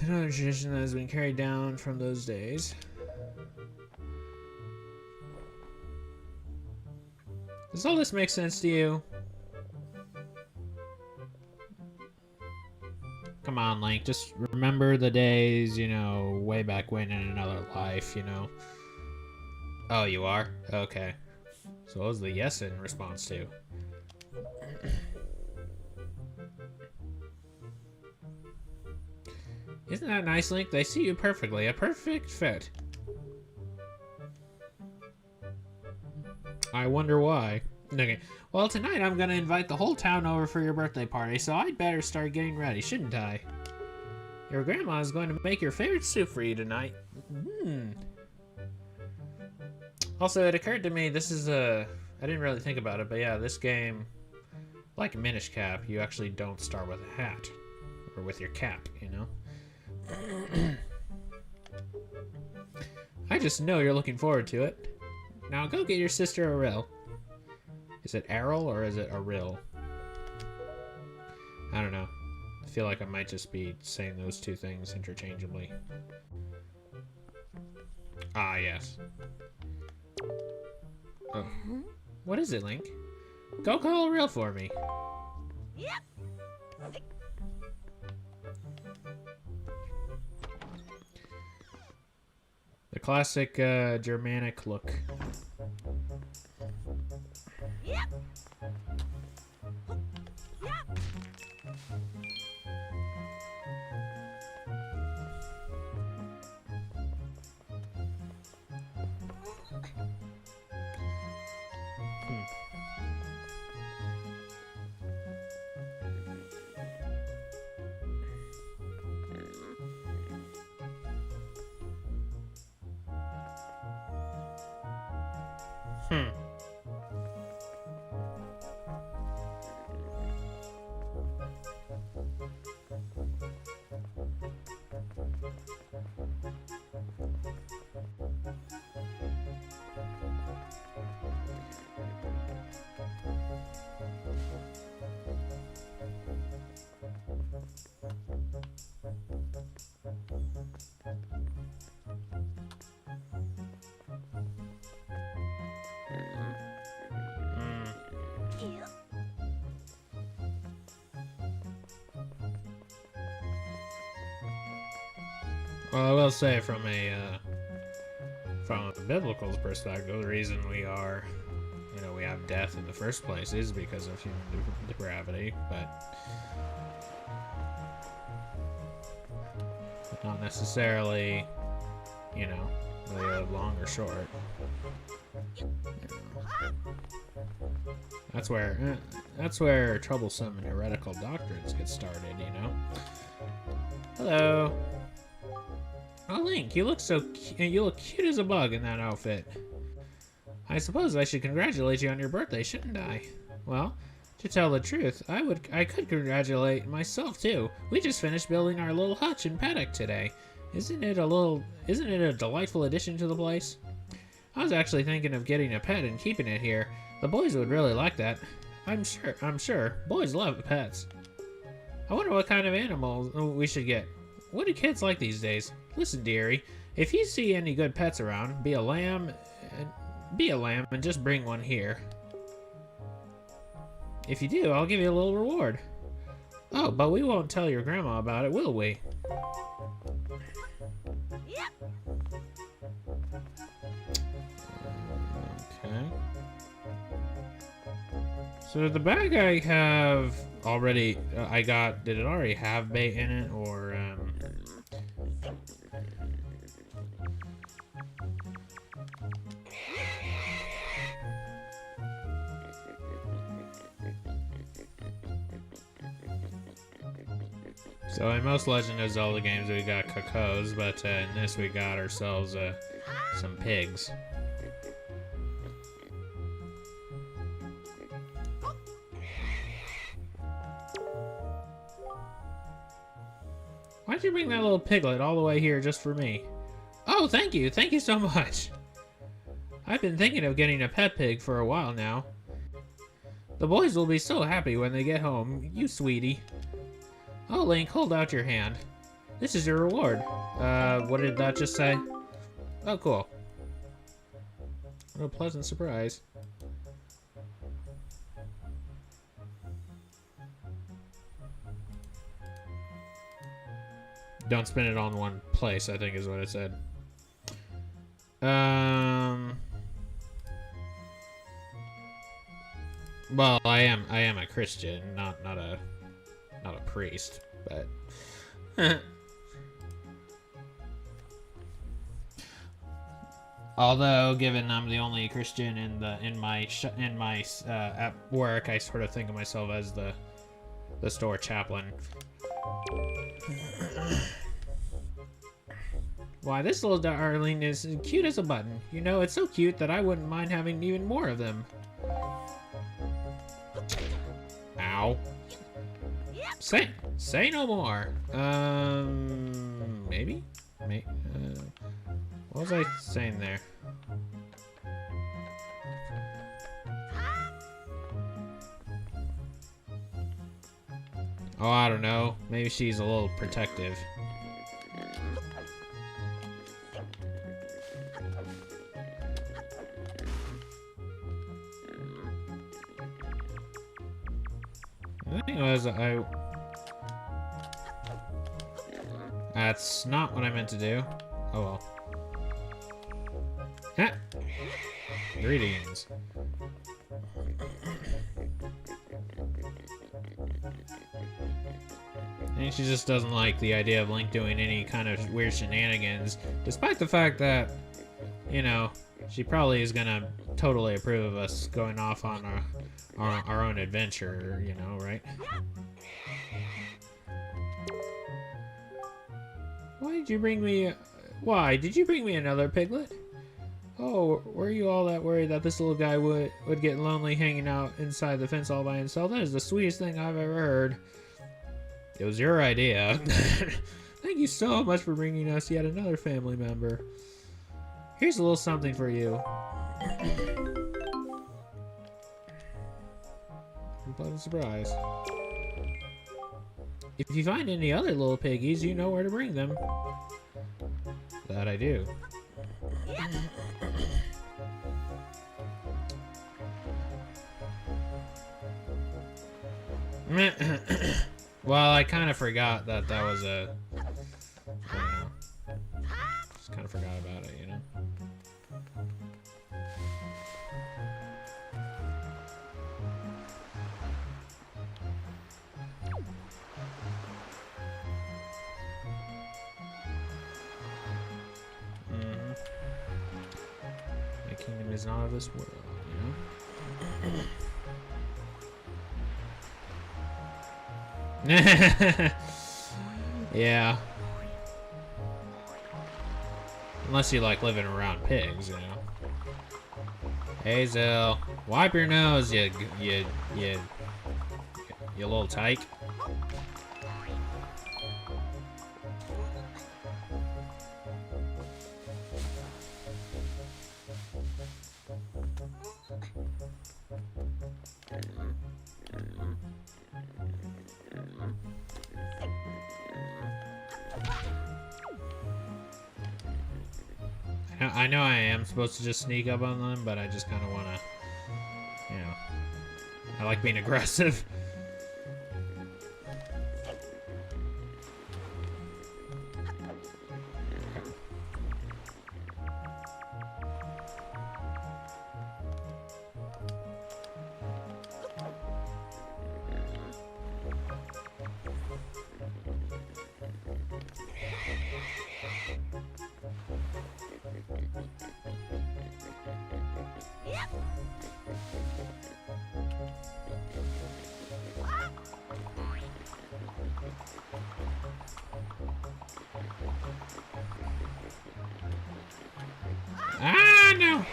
Another tradition that has been carried down from those days. Does all this make sense to you? Come on, Link, just remember the days, you know, way back when in another life, you know. Oh, you are? Okay. So what was the yes in response to? Isn't that nice, Link? They see you perfectly. A perfect fit. I wonder why. Okay. Well, tonight I'm gonna invite the whole town over for your birthday party, so I'd better start getting ready, shouldn't I? Your grandma is going to make your favorite soup for you tonight. Also, it occurred to me, this is I didn't really think about it, but yeah, this game, like Minish Cap, you actually don't start with a hat. Or with your cap, you know? I just know you're looking forward to it. Now go get your sister Ariel. Is it Errol or is it Ariel? I don't know. I feel like I might just be saying those two things interchangeably. Ah, yes. Oh. What is it, Link? Go call Ariel for me. Yep. The classic Germanic look. Yep. Yep. Hmm. Yeah. Well, I will say from a biblical perspective, the reason we are, we have death in the first place is because of human depravity, but not necessarily, whether you live long or short. That's where troublesome and heretical doctrines get started, Hello. Oh, Link, you look cute as a bug in that outfit. I suppose I should congratulate you on your birthday, shouldn't I? Well, to tell the truth, I could congratulate myself too. We just finished building our little hutch and paddock today. Isn't it a delightful addition to the place? I was actually thinking of getting a pet and keeping it here. The boys would really like that. I'm sure. Boys love pets. I wonder what kind of animals we should get. What do kids like these days? Listen, dearie, if you see any good pets around, be a lamb and just bring one here. If you do, I'll give you a little reward. Oh, but we won't tell your grandma about it, will we? Yep. Okay. So the bag I have already, did it already have bait in it, or, So in most Legend of Zelda games we got cacos, but in this we got ourselves some pigs. Why'd you bring that little piglet all the way here just for me? Oh, thank you so much. I've been thinking of getting a pet pig for a while now. The boys will be so happy when they get home, you sweetie. Oh, Link, hold out your hand. This is your reward. What did that just say? Oh, cool. What a pleasant surprise. Don't spin it on one place, I think is what it said. Well, I am a Christian, not a priest, but although given I'm the only Christian in my at work, I sort of think of myself as the store chaplain. Why, this little darling is cute as a button. It's so cute that I wouldn't mind having even more of them. Ow. Say no more. Maybe? What was I saying there? Oh, I don't know. Maybe she's a little protective. The thing was, that's not what I meant to do. Oh well. Ha! Greetings. And she just doesn't like the idea of Link doing any kind of weird shenanigans, despite the fact that, she probably is gonna totally approve of us going off on our own adventure, right? Why did you bring me another piglet? Oh, were you all that worried that this little guy would get lonely hanging out inside the fence all by himself? That is the sweetest thing I've ever heard. It was your idea. Thank you so much for bringing us yet another family member. Here's a little something for you. Pleasant surprise. If you find any other little piggies, you know where to bring them. That I do. Well, I kind of forgot that was a... I don't know. Just kind of forgot about it, you know? My kingdom is not of this world, you know? Yeah. Unless you like living around pigs, you know. Hey, Zell, wipe your nose, you little tyke. I know I am supposed to just sneak up on them, but I just kind of want to, you know, I like being aggressive. Ah, no!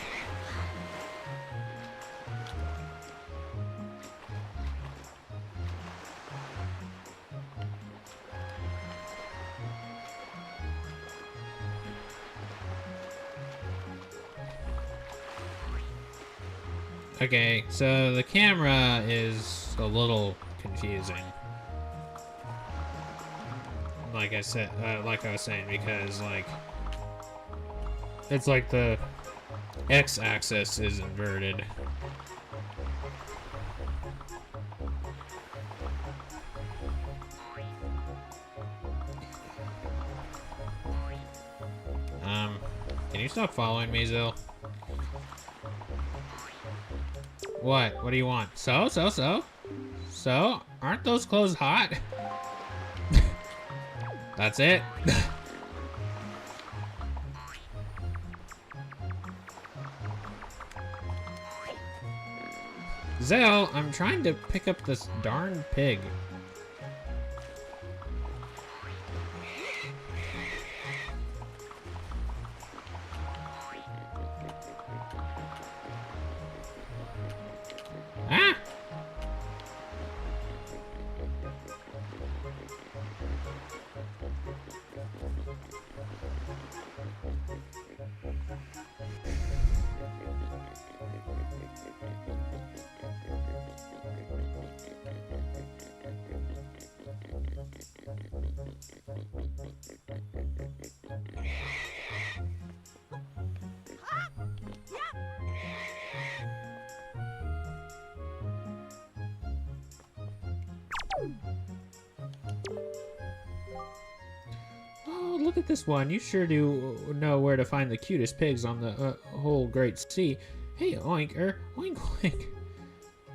Okay, so the camera is a little confusing. Like I said, like I was saying, because like it's like the x-axis is inverted. Can you stop following me, Zill? What? What do you want? So? So? Aren't those clothes hot? That's it? Zell, I'm trying to pick up this darn pig. Ah! Oh, look at this one. You sure do know where to find the cutest pigs on the whole great sea. Hey, oink, oink, oink.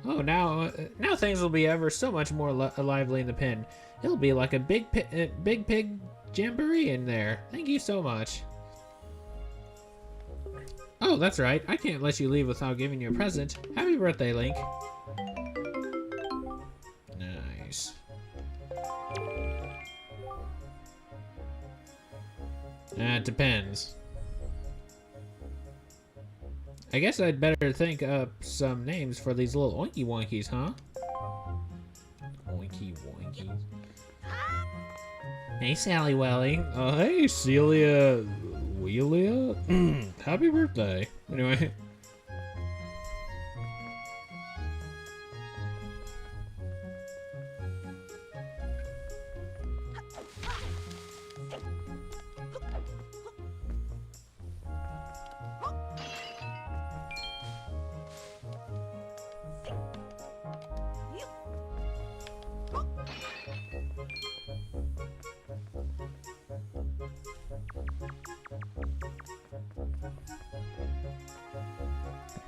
Oh, now things will be ever so much more lively in the pen. It'll be like a big pig jamboree in there. Thank you so much. Oh, that's right. I can't let you leave without giving you a present. Happy birthday, Link. Nice. It depends. I guess I'd better think up some names for these little oinky woinkies, huh? Oinky woinkies. Hey, Sally Welly. Oh, hey, Celia Wheelia. Happy birthday. Anyway.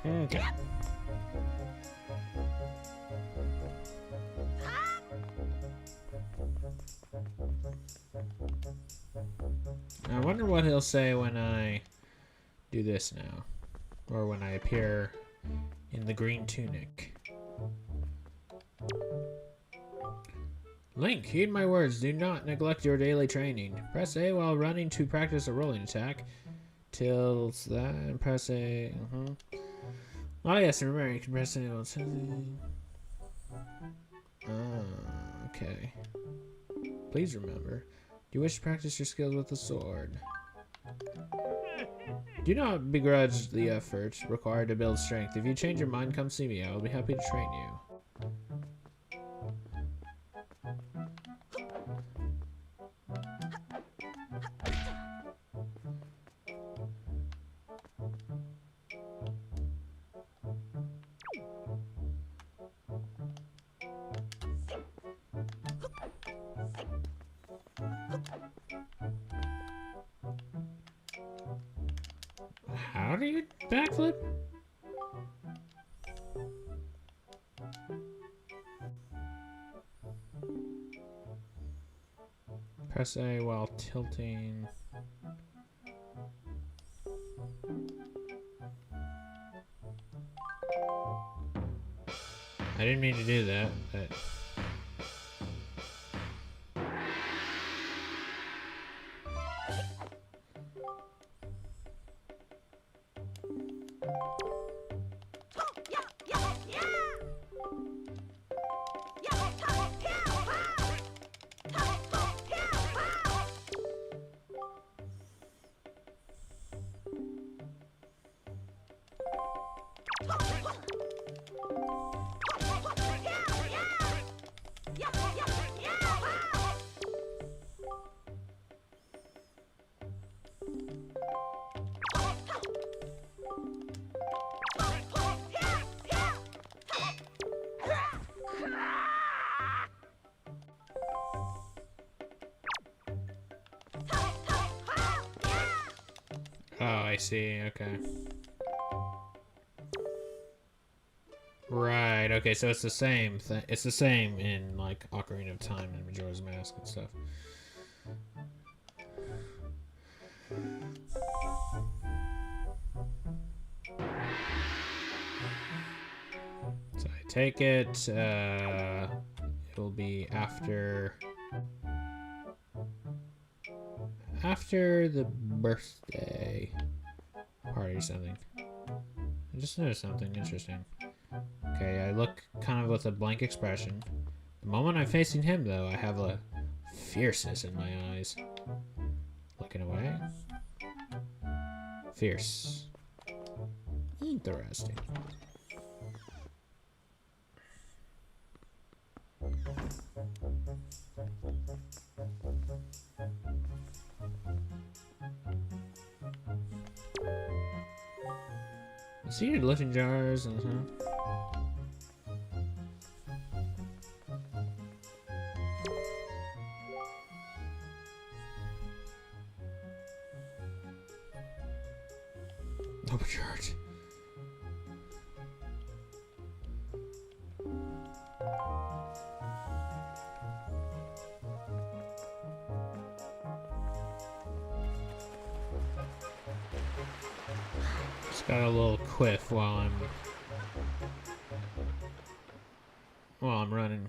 Okay. I wonder what he'll say when I do this now. Or when I appear in the green tunic. Link, heed my words. Do not neglect your daily training. Press A while running to practice a rolling attack. Tilts that and press A. Oh yes, remember you can press A while okay. Please remember. Do you wish to practice your skills with the sword? Do not begrudge the effort required to build strength. If you change your mind, come see me. I will be happy to train you. How do you backflip? Press A while tilting. I didn't mean to do that, but... Oh, I see, okay. Right, okay, so it's the same thing. It's the same in, like, Ocarina of Time and Majora's Mask and stuff. So I take it, it'll be after the birthday party or something. I just noticed something interesting. Okay, I look kind of with a blank expression. The moment I'm facing him, though, I have a fierceness in my eyes. Looking away. Fierce. Interesting. Seated lifting jars and overcharge. Just got a little quiff while I'm running.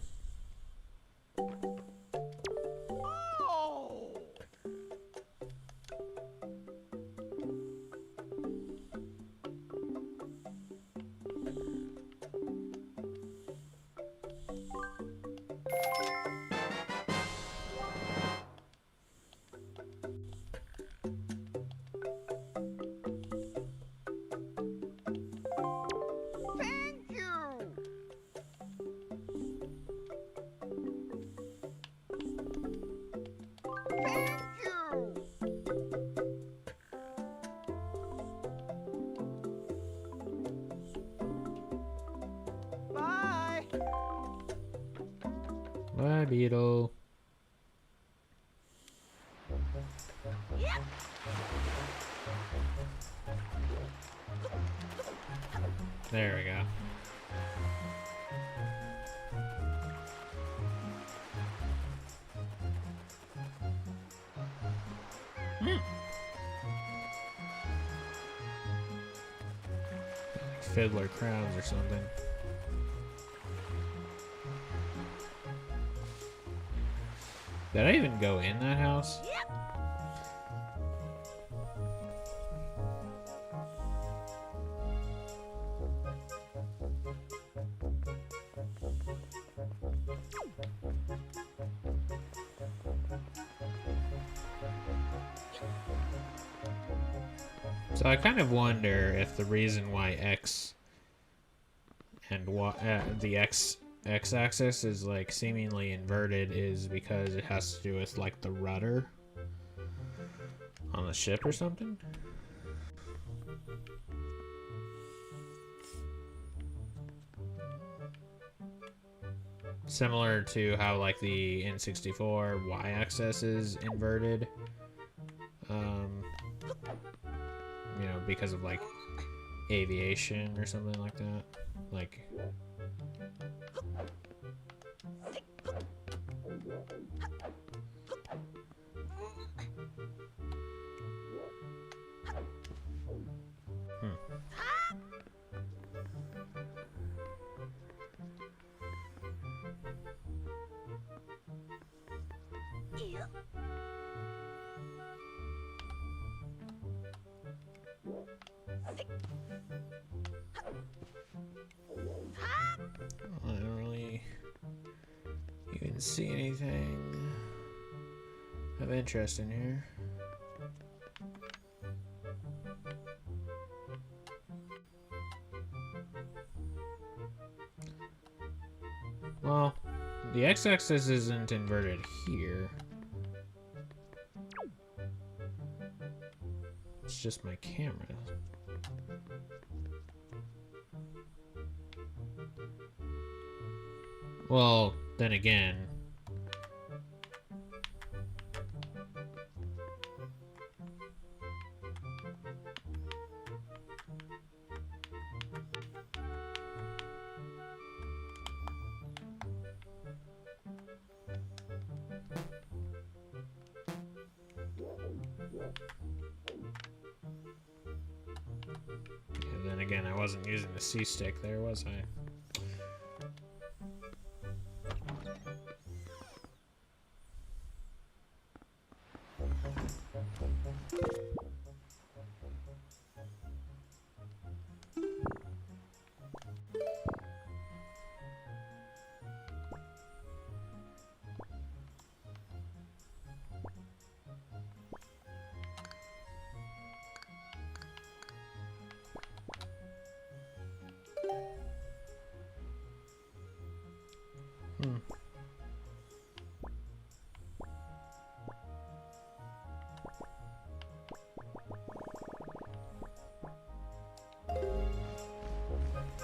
Bye, beetle. Yep. There we go. Fiddler crowns or something. Did I even go in that house? Yep. So I kind of wonder if the reason why X and the x-axis is like seemingly inverted is because it has to do with like the rudder on the ship or something. Similar to how like the N64 y-axis is inverted. You know, because of like aviation or something like that. Like Yep. I don't really even see anything of interest in here. Well, the x-axis isn't inverted here. It's just my camera. Well, then again, I wasn't using the C stick there, was I?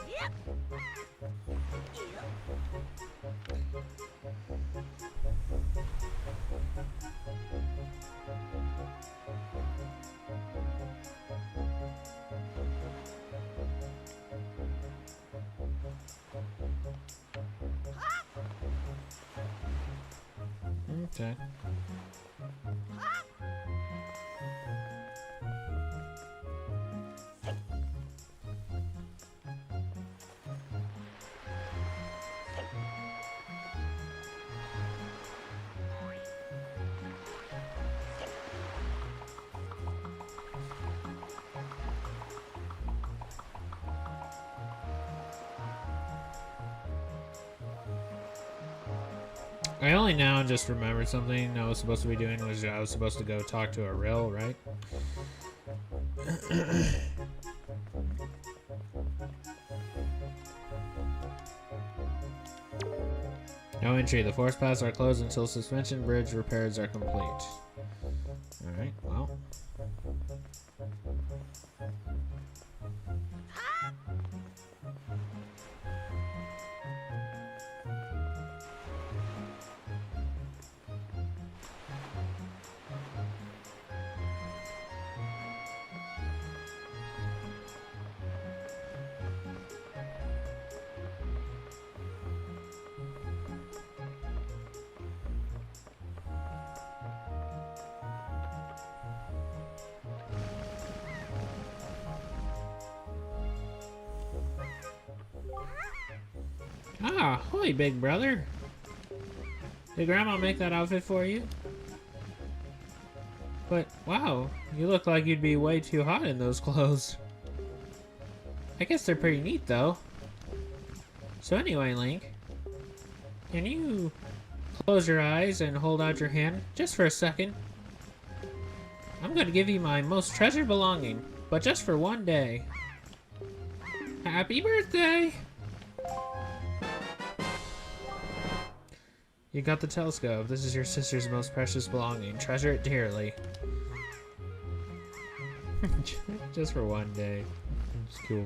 Yep. Okay. I only now just remembered something I was supposed to be doing was I was supposed to go talk to a rill, right? No entry. The force paths are closed until suspension bridge repairs are complete. Alright, well. Ah, hoy, big brother. Did Grandma make that outfit for you? But, wow, you look like you'd be way too hot in those clothes. I guess they're pretty neat, though. So anyway, Link, can you close your eyes and hold out your hand just for a second? I'm going to give you my most treasured belonging, but just for one day. Happy birthday! You got the telescope. This is your sister's most precious belonging. Treasure it dearly. Just for one day. It's cool.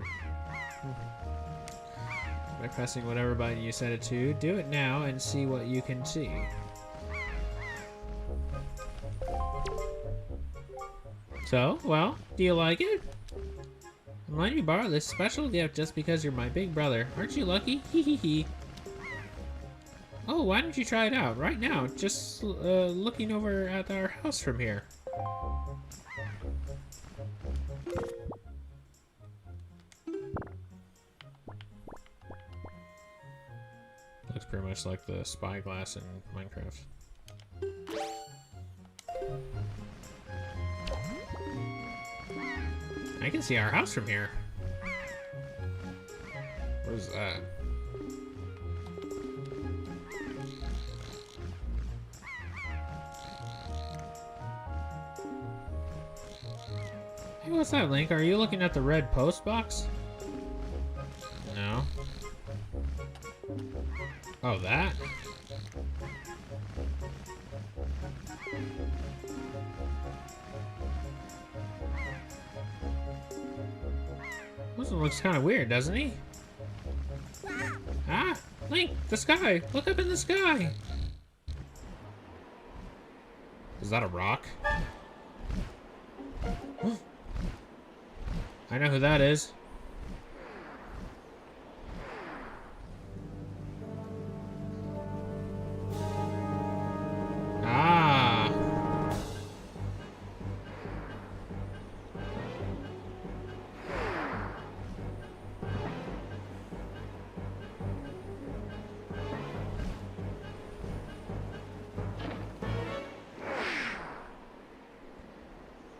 By pressing whatever button you set it to, do it now and see what you can see. So, well, do you like it? I'm letting you borrow this special gift just because you're my big brother. Aren't you lucky? Hee hee hee. Oh, why don't you try it out right now? Just looking over at our house from here. Looks pretty much like the spyglass in Minecraft. I can see our house from here. Where's that? Hey, what's that, Link? Are you looking at the red post box? No. Oh, that? This one looks kind of weird, doesn't he? Ah! Link! The sky! Look up in the sky! Is that a rock? I know who that is. Ah!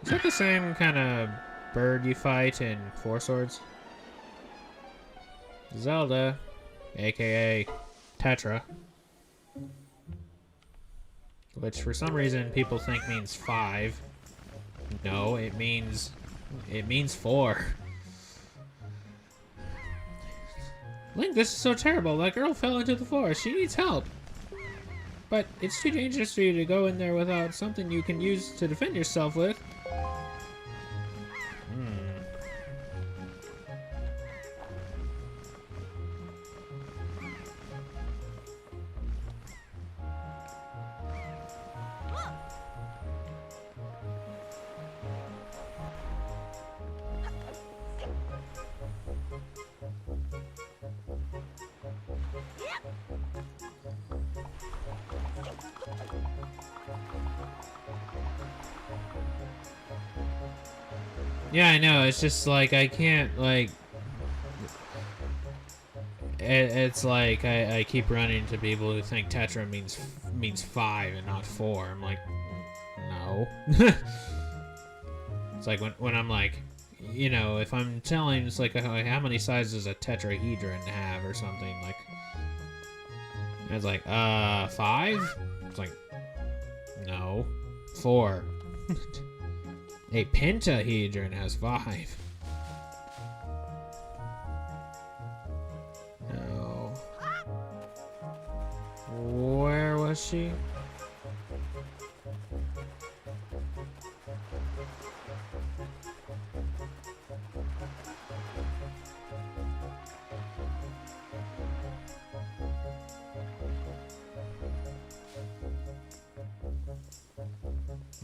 Is that the same kind of bird you fight in Four Swords? Zelda, aka Tetra, which for some reason people think means 5. No, it means 4. Link, this is so terrible. That girl fell into the forest. She needs help. But it's too dangerous for you to go in there without something you can use to defend yourself with. Yeah, I know. It's just like I can't like. It's like I keep running into people who think Tetra means 5 and not 4. I'm like, no. It's like when I'm like, you know, if I'm telling, it's like how many sizes does a tetrahedron have or something like. And it's like 5. It's like, no, 4. A pentahedron has 5. No. Where was she?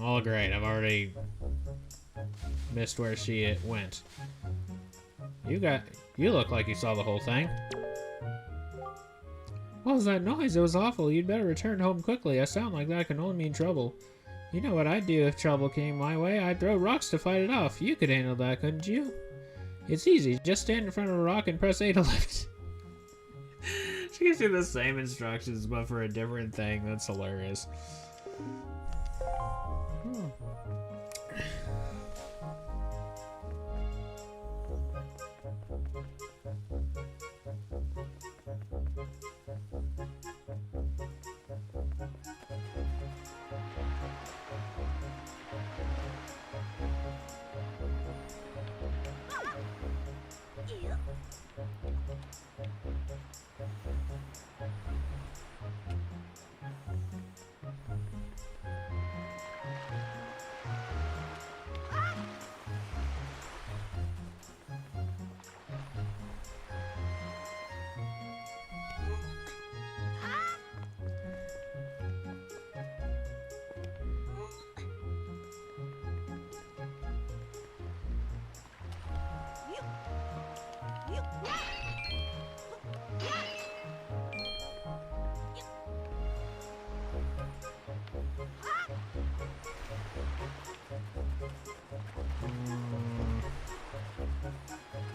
Oh, great. I've already missed where she went. You look like you saw the whole thing. What was that noise? It was awful. You'd better return home quickly. A sound like that can only mean trouble. You know what I'd do if trouble came my way? I'd throw rocks to fight it off. You could handle that, couldn't you? It's easy. Just stand in front of a rock and press A to lift. She gives you the same instructions, but for a different thing. That's hilarious. Yeah.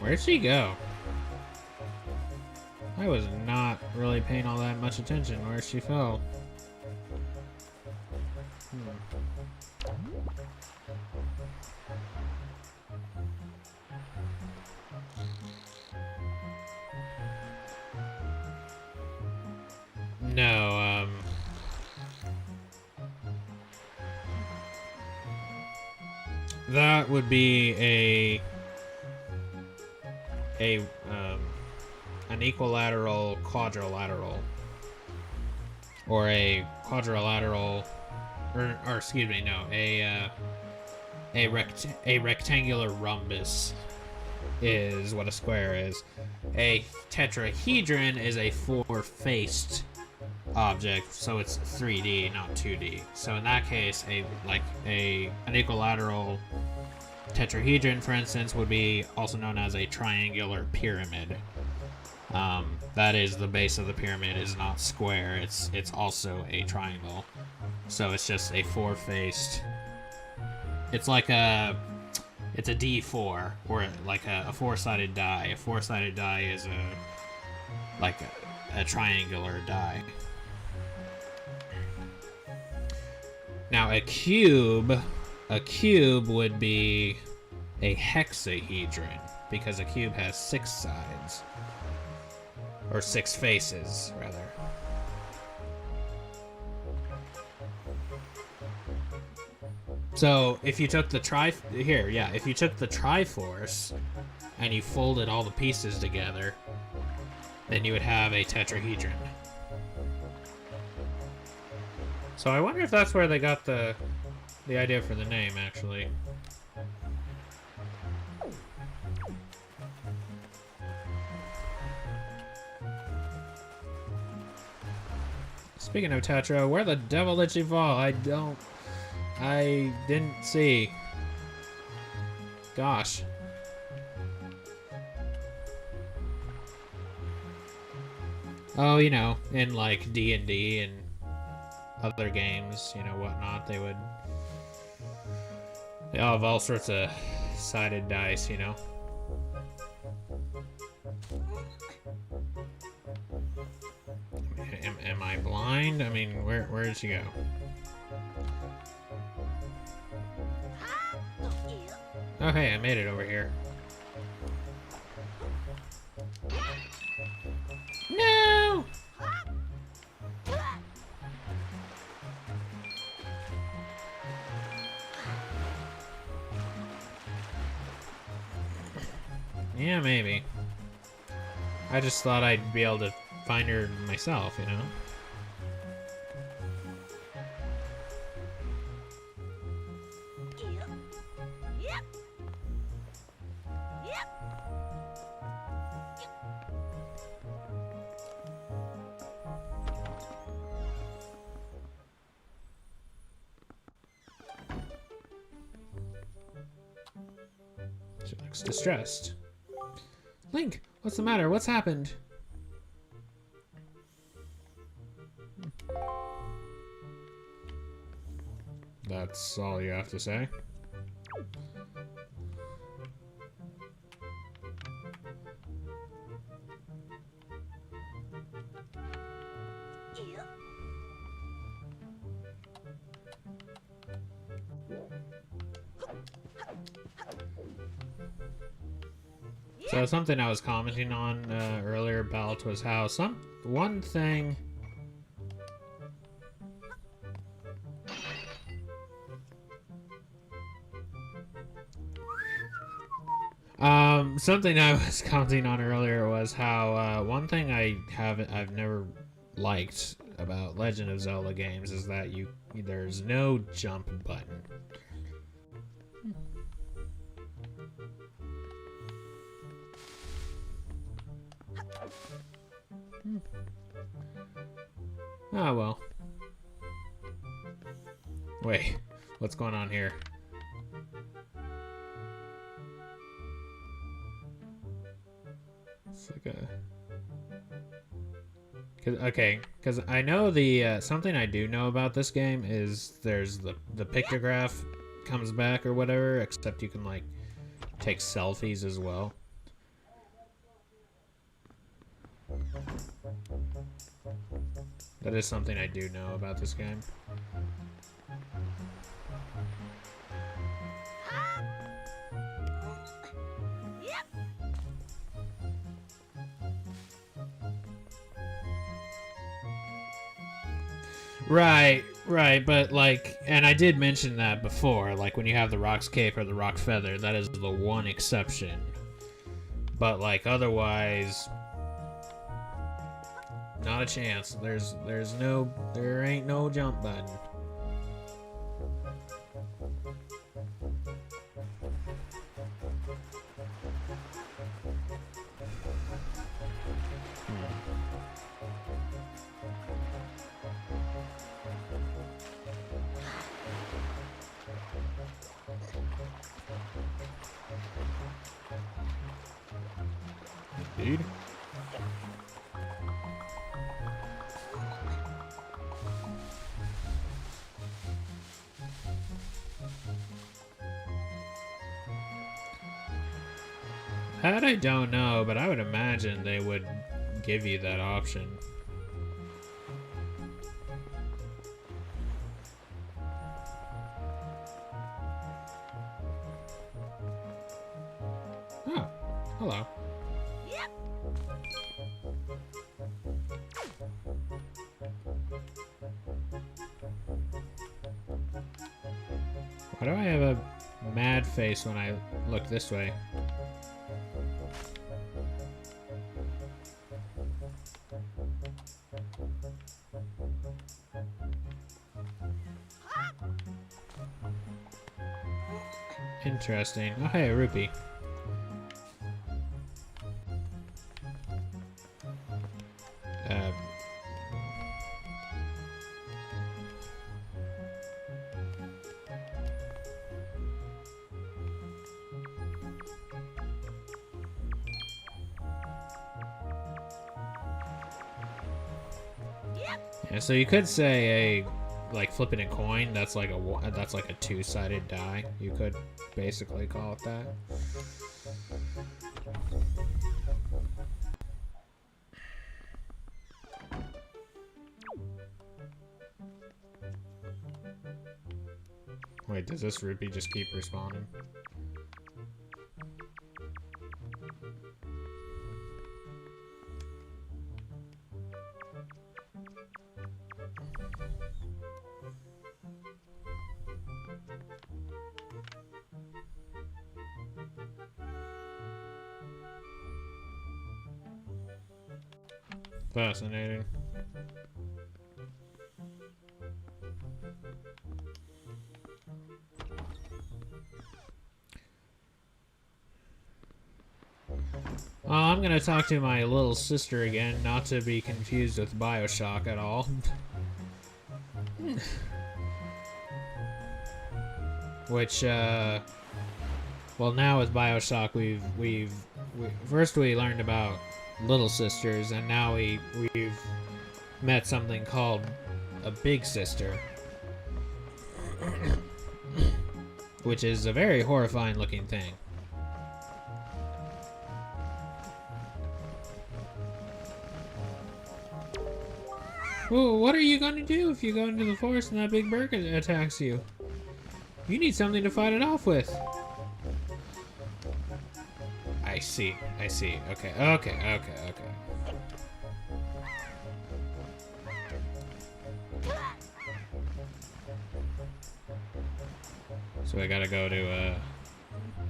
Where'd she go? I was not really paying all that much attention where she fell. No, that would be an equilateral quadrilateral, or a quadrilateral, or excuse me, no, a rectangular rhombus is what a square is. A tetrahedron is a four-faced object, so it's 3D, not 2D. So in that case, an equilateral tetrahedron, for instance, would be also known as a triangular pyramid. That is, the base of the pyramid is not square, it's also a triangle. So it's just a four-faced. It's like it's a D4, or like a four-sided die. A four-sided die is a triangular die. Now a cube would be a hexahedron, because a cube has 6 sides. Or 6 faces, rather. So if you took the if you took the Triforce and you folded all the pieces together, then you would have a tetrahedron. So I wonder if that's where they got the idea for the name, actually. Speaking of Tetra, where the devil did she fall? I didn't see. Gosh. Oh, you know, in like D&D and other games, you know, whatnot, they all have all sorts of sided dice, you know. Am I blind? I mean, where did she go? Oh, hey, I made it over here. No! Yeah, maybe. I just thought I'd be able to find her myself, you know? Yep. Yep. She looks distressed. Link, what's the matter? What's happened? That's all you have to say? So something I was commenting on earlier about was how one thing. Something I was commenting on earlier was how one thing I've never liked about Legend of Zelda games is that there's no jump button. Oh well. Wait, what's going on here? It's like because I know the something I do know about this game is there's the pictograph comes back or whatever, except you can like take selfies as well. That is something I do know about this game. Right, but like, and I did mention that before, like when you have the Rock's Cape or the Rock Feather, that is the one exception. But like otherwise, not a chance. There ain't no jump button. Dude. That I don't know, but I would imagine they would give you that option. Oh, hello. Why do I have a mad face when I look this way? Interesting. Oh, hey, a rupee. Yeah, so you could say like flipping a coin, that's like a two-sided die. You could basically call it that. Wait, does this rupee just keep respawning? Fascinating. I'm gonna talk to my little sister again, not to be confused with BioShock at all. Which, well, now with BioShock, we've first we learned about little sisters, and now we've met something called a big sister, which is a very horrifying looking thing. Well, what are you gonna do if you go into the forest and that big bird attacks you? You need something to fight it off with. I see. I see. Okay. Okay. Okay. Okay. So I gotta go to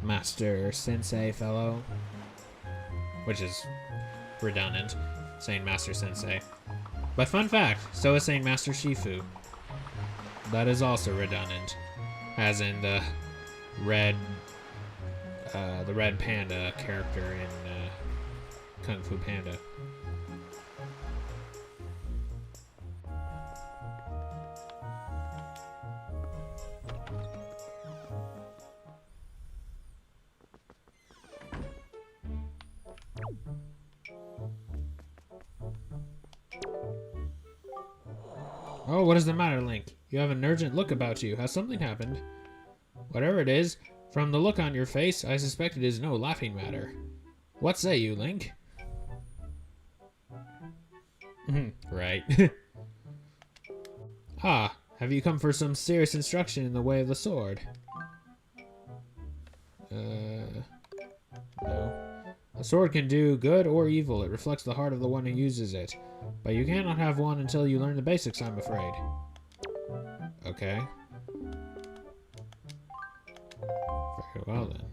Master Sensei fellow, which is redundant, saying Master Sensei. But fun fact, so is saying Master Shifu. That is also redundant, as in the red panda character in Kung Fu Panda. Oh, what is the matter, Link? You have an urgent look about you. Has something happened? Whatever it is, from the look on your face, I suspect it is no laughing matter. What say you, Link? Right. Ah, have you come for some serious instruction in the way of the sword? No. A sword can do good or evil. It reflects the heart of the one who uses it. But you cannot have one until you learn the basics, I'm afraid. Okay. Very well, then.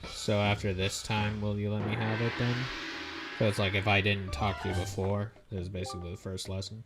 So after this time, will you let me have it, then? So it's like if I didn't talk to you before, this is basically the first lesson.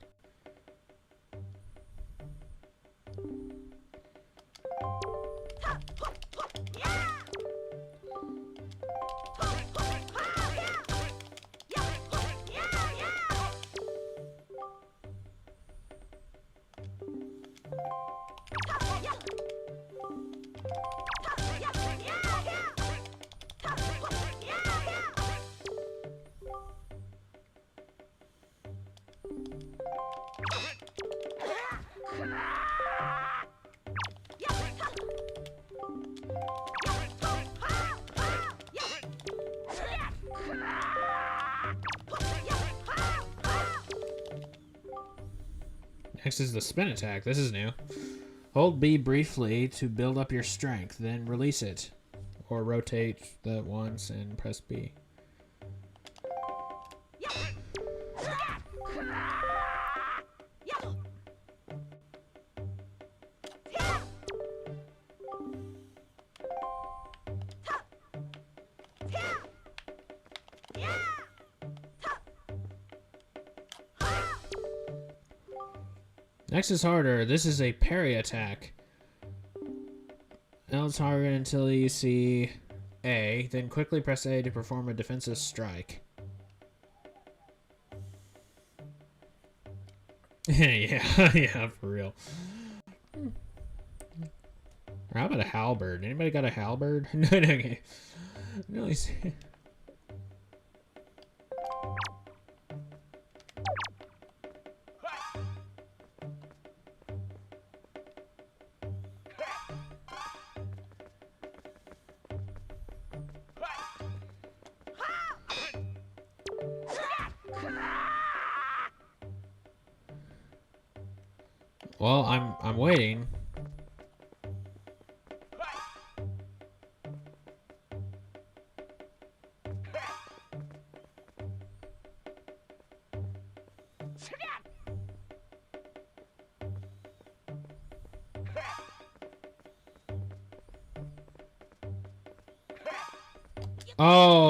Next is the spin attack. This is new. Hold B briefly to build up your strength, then release it. Or rotate that once and press B. Next is harder. This is a parry attack. L target until you see A, then quickly press A to perform a defensive strike. Yeah, yeah, for real. Or how about a halberd? Anybody got a halberd? No, okay. No, he's... Well, I'm waiting. Oh.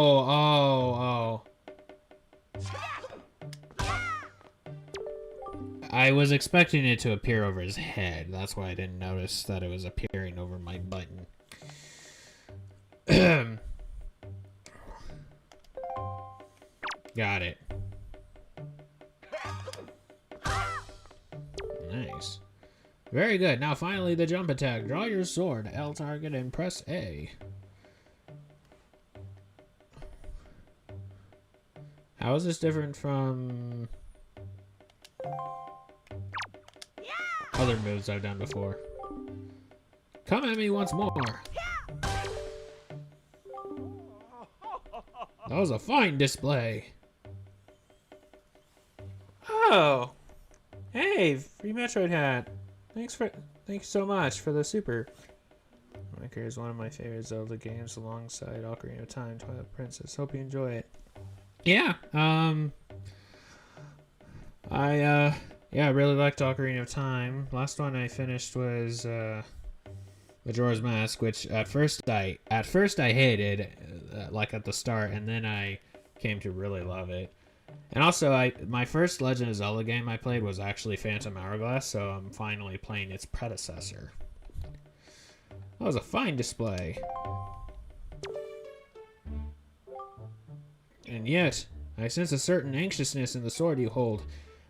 I was expecting it to appear over his head. That's why I didn't notice that it was appearing over my button. Got it. Nice. Very good. Now finally the jump attack. Draw your sword, L target, and press A. How is this different from other moves I've done before? Come at me once more. That was a fine display. Oh, hey, free Metroid hat. Thanks so much for the super. Winker is one of my favorite Zelda games alongside Ocarina of Time, Twilight Princess. Hope you enjoy it. Yeah, I really liked Ocarina of Time. Last one I finished was Majora's Mask, which at first I hated, like at the start, and then I came to really love it. And also, my first Legend of Zelda game I played was actually Phantom Hourglass, so I'm finally playing its predecessor. That was a fine display. And yet, I sense a certain anxiousness in the sword you hold,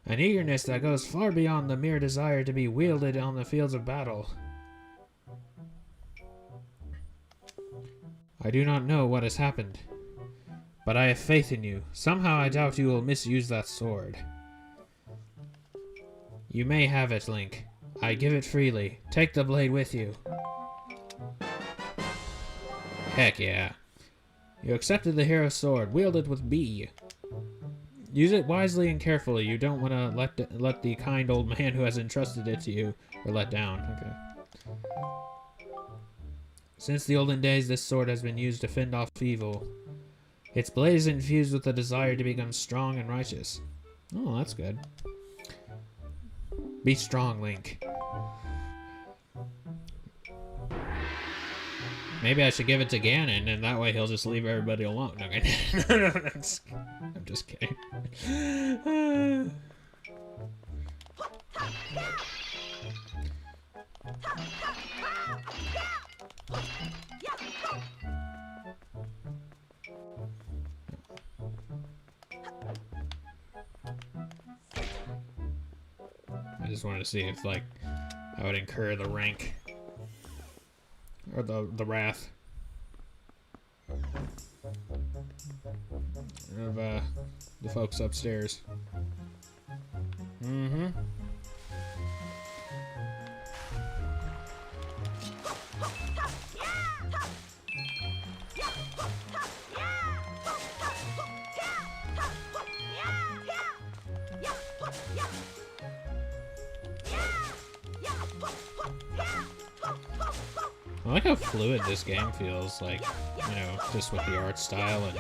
an eagerness that goes far beyond the mere desire to be wielded on the fields of battle. I do not know what has happened, but I have faith in you. Somehow I doubt you will misuse that sword. You may have it, Link. I give it freely. Take the blade with you. Heck yeah. You accepted the hero's sword. Wield it with B. Use it wisely and carefully. You don't want to let the kind old man who has entrusted it to you or let down. Okay. Since the olden days, this sword has been used to fend off evil. Its blade is infused with the desire to become strong and righteous. Oh, that's good. Be strong, Link. Maybe I should give it to Ganon, and that way he'll just leave everybody alone. Okay. I'm just kidding. I just wanted to see if, like, I would incur the rank or the wrath of the folks upstairs. Mm-hmm. I like how fluid this game feels, like, you know, just with the art style and...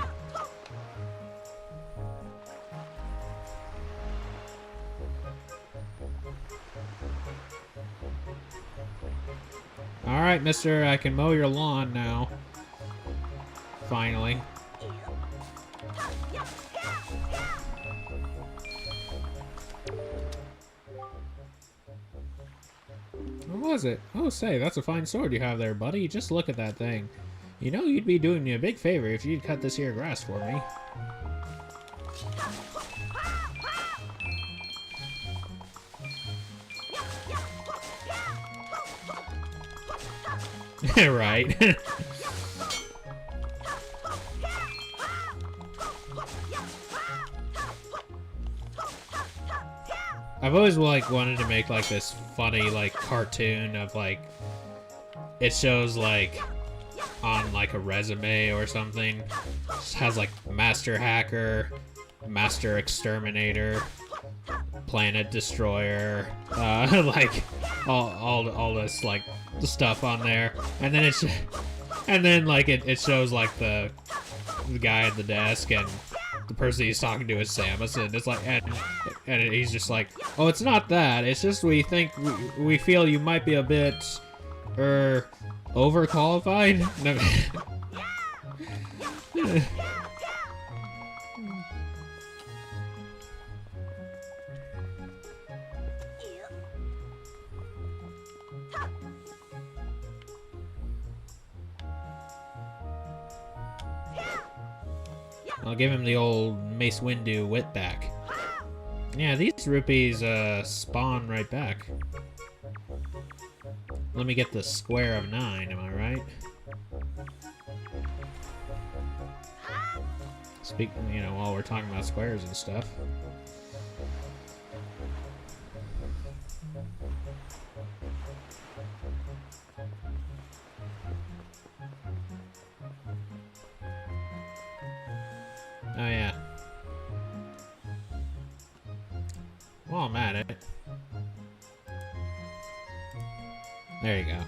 Alright, mister, I can mow your lawn now. Finally. What was it? Oh, say, that's a fine sword you have there, buddy. Just look at that thing. You know you'd be doing me a big favor if you'd cut this here grass for me. Right. I've always like wanted to make like this funny like cartoon of like it shows like on like a resume or something. Just has like Master Hacker, Master Exterminator, Planet Destroyer, like all this like stuff on there, and then like it shows like the guy at the desk and the person he's talking to is Samus, and it's like and he's just like, oh, it's not that, it's just we think we feel you might be a bit overqualified. No. I'll give him the old Mace Windu wit back. Yeah, these rupees spawn right back. Let me get the square of 9, am I right? Speaking, you know, while we're talking about squares and stuff. Oh yeah. Well, I'm at it. There you go.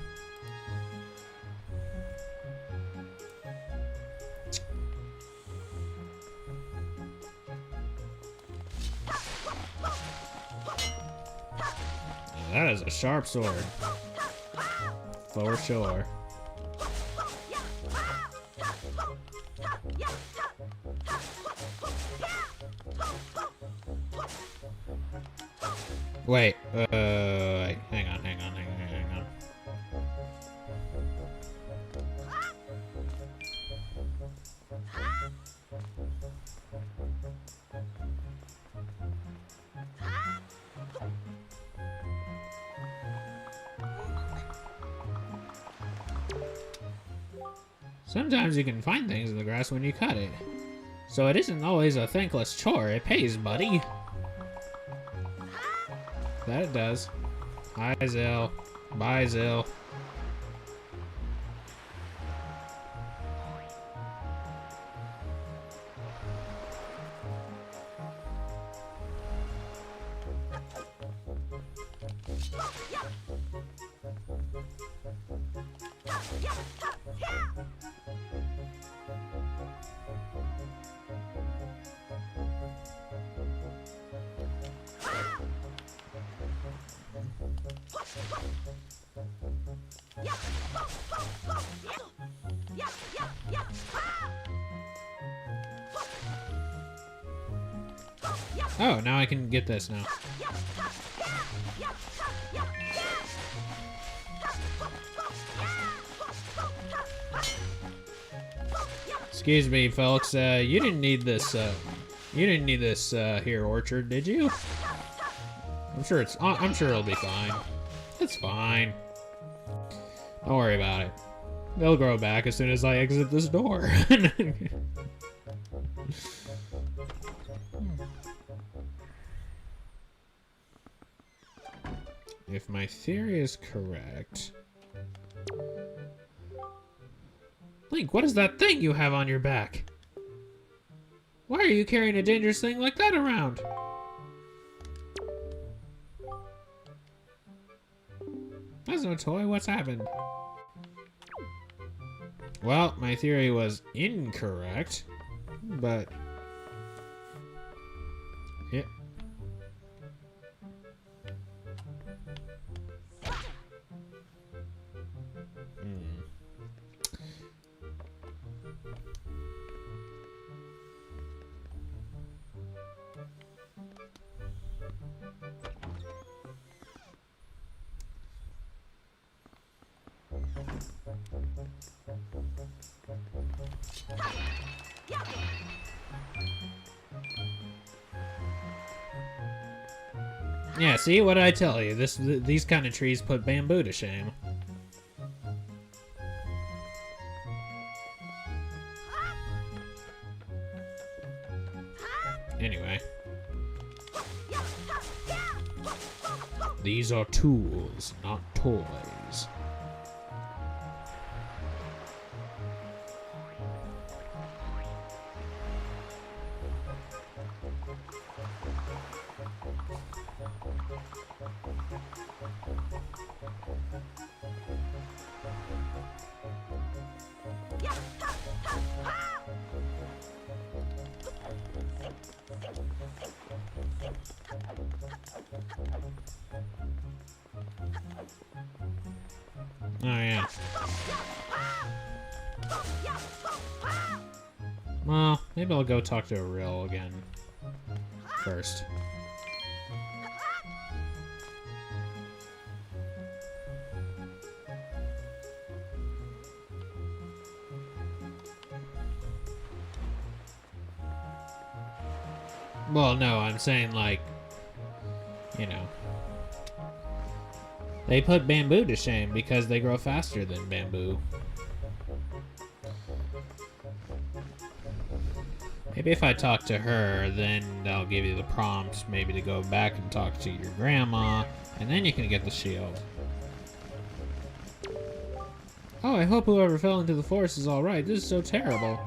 That is a sharp sword. For sure. Wait, hang on. Sometimes you can find things in the grass when you cut it. So it isn't always a thankless chore. It pays, buddy. That it does. Hi, Zill. Bye, Zill. Oh, now I can get this now. Excuse me, folks. You didn't need this. You didn't need this here, Orchard, did you? I'm sure it'll be fine. It's fine. Don't worry about it. They'll grow back as soon as I exit this door. If my theory is correct... Link, what is that thing you have on your back? Why are you carrying a dangerous thing like that around? That's no toy, what's happened? Well, my theory was incorrect, but... yeah. Yeah, see what I tell you? These kind of trees put bamboo to shame. Anyway. These are tools, not toys. Oh, yeah. Well, maybe I'll go talk to Ariel again first. Well, no, I'm saying, like, you know, they put bamboo to shame because they grow faster than bamboo. Maybe if I talk to her, then I'll give you the prompt maybe to go back and talk to your grandma, and then you can get the shield. Oh, I hope whoever fell into the forest is alright. This is so terrible.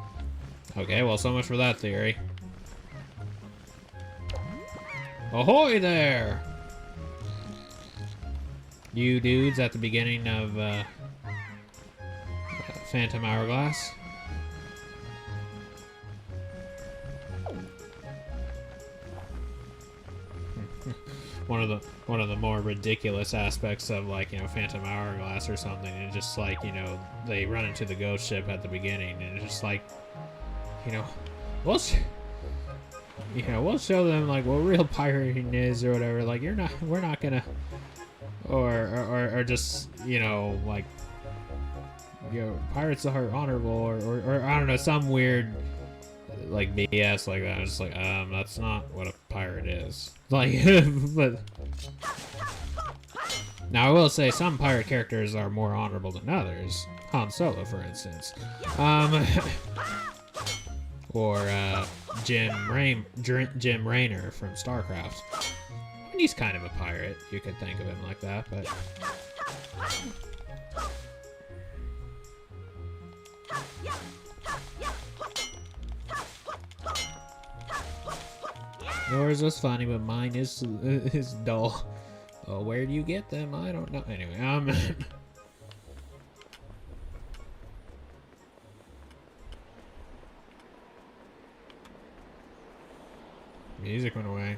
Okay, well, so much for that theory. Ahoy there! You dudes at the beginning of Phantom Hourglass. one of the more ridiculous aspects of, like, you know, Phantom Hourglass or something. And just like, you know, they run into the ghost ship at the beginning, and it's just like, you know, we'll show them like what real pirating is or whatever. Like, we're not gonna, or just, you know, like, you know, pirates are honorable, or I don't know, some weird like BS like that. It's like, that's not what a pirate is. Like, but now I will say some pirate characters are more honorable than others. Han Solo, for instance, or Jim Raynor from StarCraft. And he's kind of a pirate. You could think of him like that, but. Yours was funny, but mine is dull. Oh, where do you get them? I don't know. Anyway, music went away.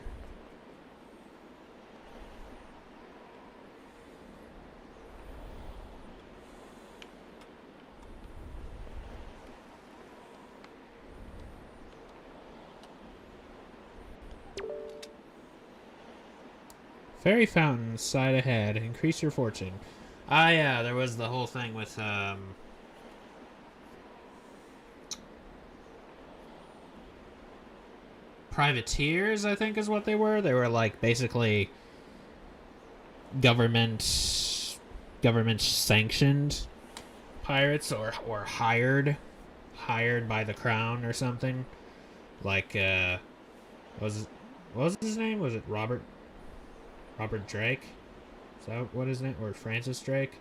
Fairy fountain, side ahead. Increase your fortune. Ah, yeah, there was the whole thing with, privateers, I think is what they were. They were, like, basically government sanctioned pirates, or hired by the crown or something. Like, what was his name? Was it Robert Drake? Is that what his name? Or Francis Drake?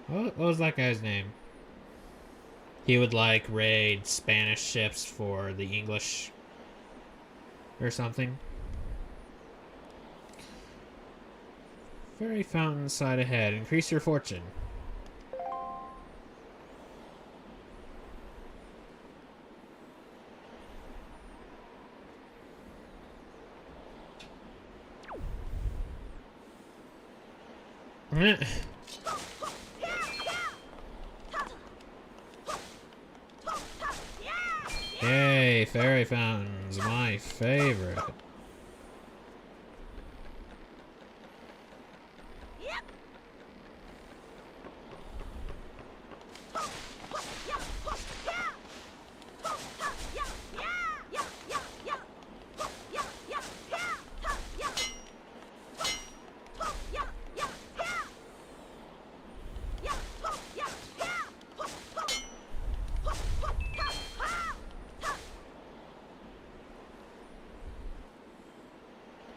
What was that guy's name? He would, like, raid Spanish ships for the English or something. Fairy fountain, side ahead. Increase your fortune. Yay, fairy fountains, my favorite.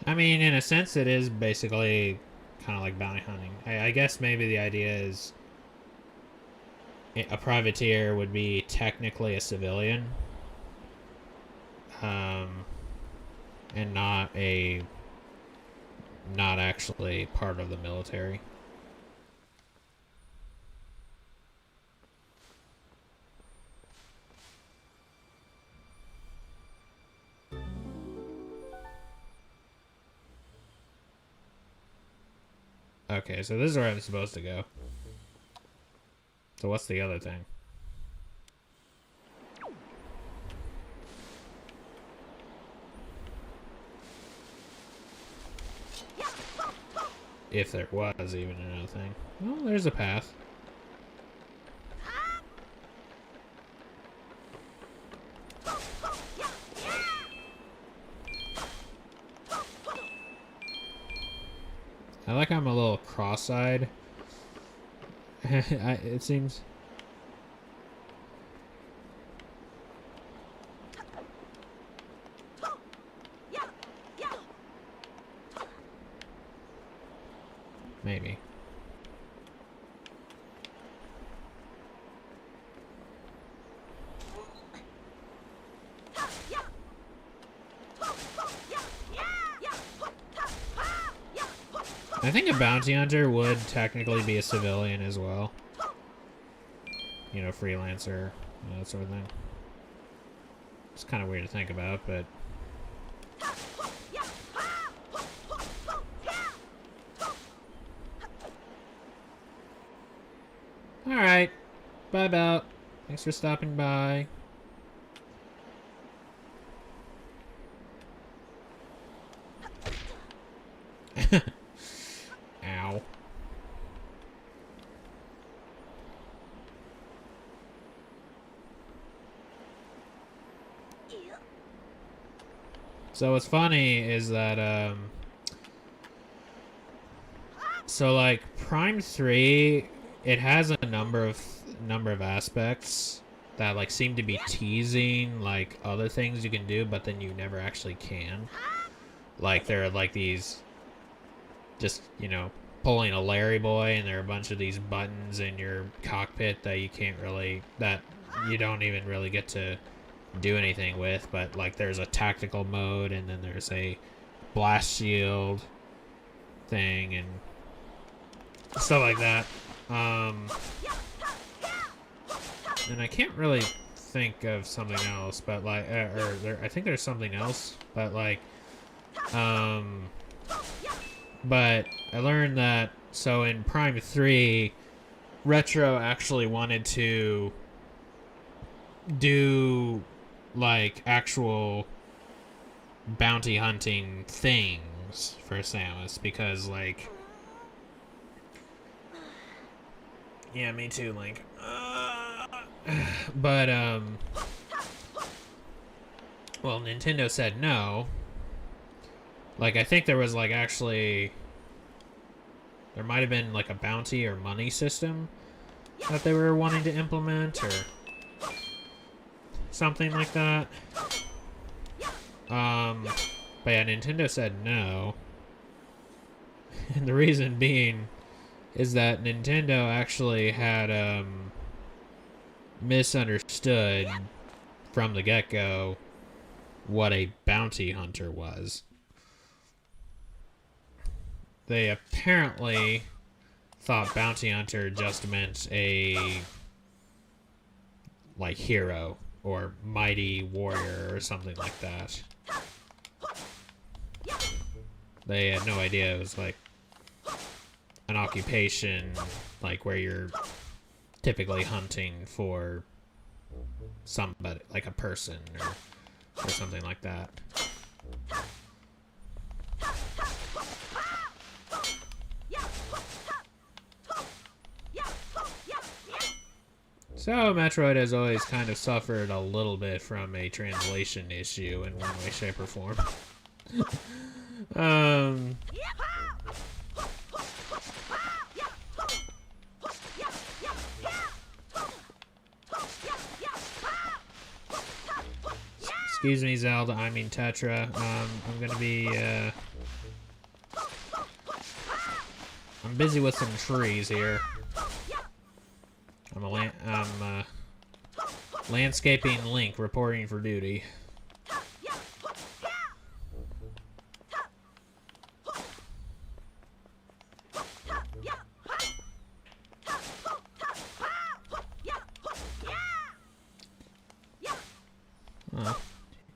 I mean, in a sense, it is basically kind of like bounty hunting. I guess maybe the idea is a privateer would be technically a civilian, and not actually part of the military. Okay, so this is where I'm supposed to go. So what's the other thing? If there was even another thing. Well, there's a path. I like I'm a little cross-eyed. It seems. Maybe. I think a bounty hunter would technically be a civilian as well. You know, freelancer, you know, that sort of thing. It's kind of weird to think about, but... Alright. Bye, Bout. Thanks for stopping by. Ow. Yep. So what's funny is that, so like Prime 3, it has a number of aspects that like seem to be teasing like other things you can do, but then you never actually can. Like there are like these, just, you know, pulling a Larry boy, and there are a bunch of these buttons in your cockpit that you can't really, that you don't even really get to do anything with. But like there's a tactical mode, and then there's a blast shield thing and stuff like that. And I can't really think of something else, but like, I think there's something else, but like, but I learned that, so in Prime 3, Retro actually wanted to do like actual bounty hunting things for Samus, because like, yeah, me too, Link. But, well, Nintendo said no. Like, I think there was, like, actually, there might have been, like, a bounty or money system that they were wanting to implement, or something like that. But yeah, Nintendo said no. And the reason being is that Nintendo actually had, misunderstood from the get-go what a bounty hunter was. They apparently thought bounty hunter just meant a, like, hero or mighty warrior or something like that. They had no idea it was like an occupation, like where you're typically hunting for somebody, like a person or something like that. So Metroid has always kind of suffered a little bit from a translation issue in one way, shape, or form. Excuse me, Zelda, I mean Tetra. I'm gonna be, I'm busy with some trees here. I'm landscaping Link reporting for duty.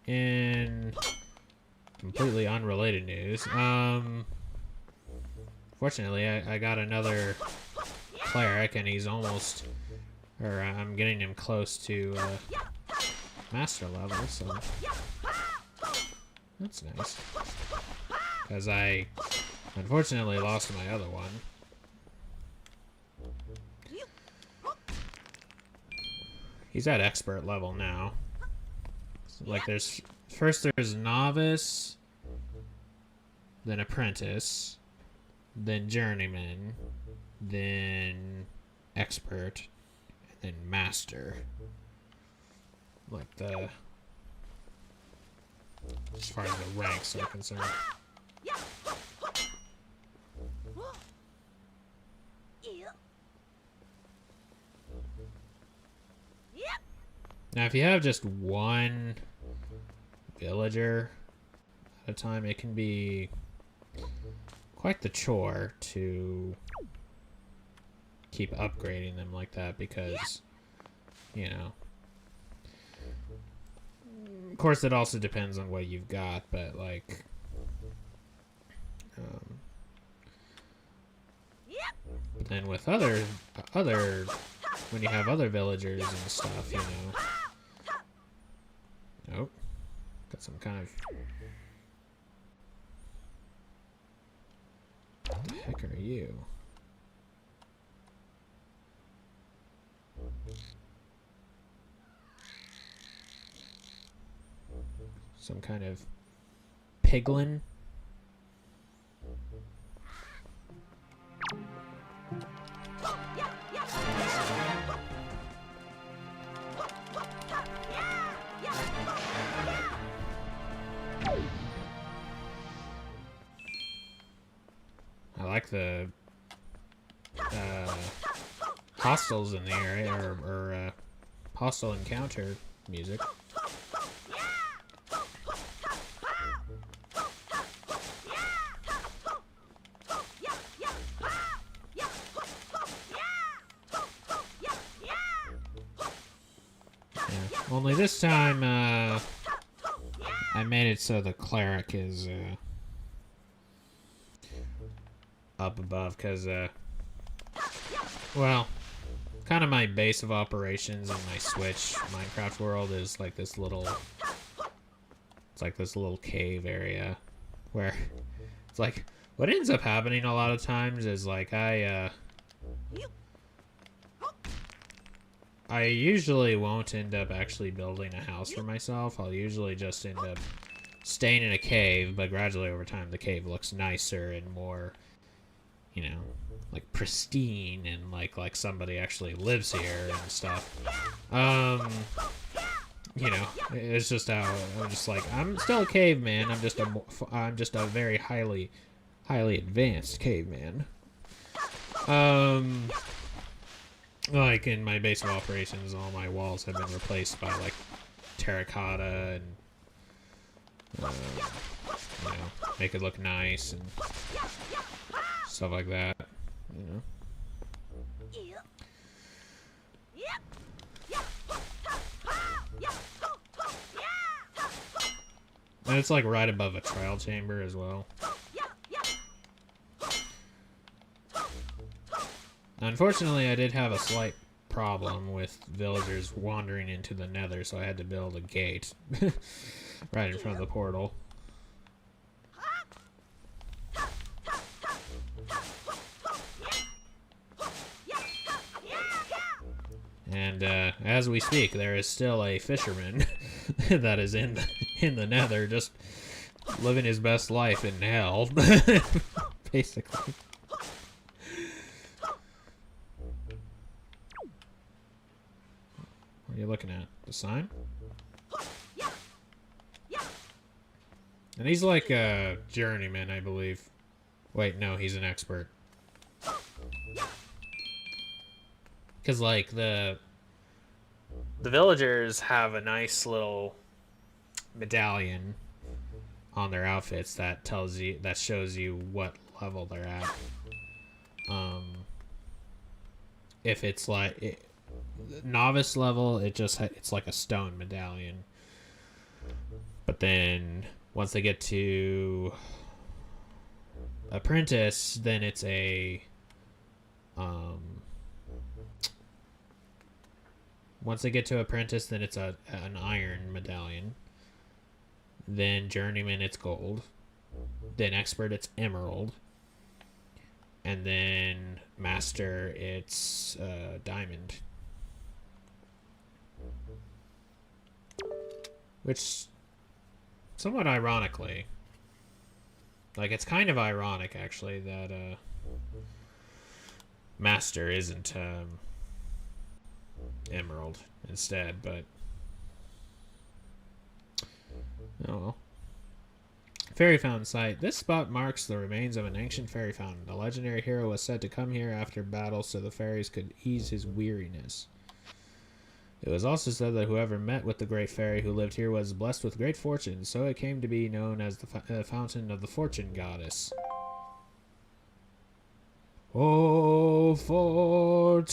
In completely unrelated news, fortunately, I got another cleric, and he's almost, or I'm getting him close to master level, so that's nice. Because I unfortunately lost my other one. He's at expert level now. So, like, there's novice, then apprentice, then journeyman, then expert, and then master. Like the, as far as the ranks are concerned. Now, if you have just one villager at a time, it can be quite the chore to keep upgrading them like that, because, you know, of course it also depends on what you've got, but like, but then with other when you have other villagers and stuff, you know. Nope. Got some kind of... What the heck are you? Some kind of piglin? I like the hostiles in the area, or hostile encounter music. Yeah. Only this time, I made it so the cleric is up above, because, well, kind of my base of operations in my Switch Minecraft world is like this little, it's like this little cave area where it's like, what ends up happening a lot of times is like I usually won't end up actually building a house for myself. I'll usually just end up staying in a cave, but gradually over time the cave looks nicer and more, you know, like pristine, and like somebody actually lives here and stuff. You know, it's just how I'm just like, I'm still a caveman. I'm just a very highly advanced caveman. Like in my base of operations, all my walls have been replaced by like terracotta and you know, make it look nice and stuff like that, you know. And it's like right above a trial chamber as well. Unfortunately, I did have a slight problem with villagers wandering into the nether, so I had to build a gate right in front of the portal. And as we speak, there is still a fisherman that is in the nether, just living his best life in hell, basically. What are you looking at? The sign? And he's like a journeyman, I believe. Wait, no, he's an expert. Because, like, the villagers have a nice little medallion on their outfits that shows you what level they're at. If it's like novice level, it's like a stone medallion. But then once they get to apprentice, then it's a once they get to apprentice, then it's an iron medallion. Then journeyman, it's gold. Then expert, it's emerald. And then master, it's diamond. Which, somewhat ironically, like, it's kind of ironic actually that master isn't emerald instead, but oh well. Fairy fountain site. This spot marks the remains of an ancient fairy fountain. A legendary hero was said to come here after battle so the fairies could ease his weariness. It was also said that whoever met with the great fairy who lived here was blessed with great fortune, so it came to be known as the Fountain of the Fortune Goddess. O Fortuna,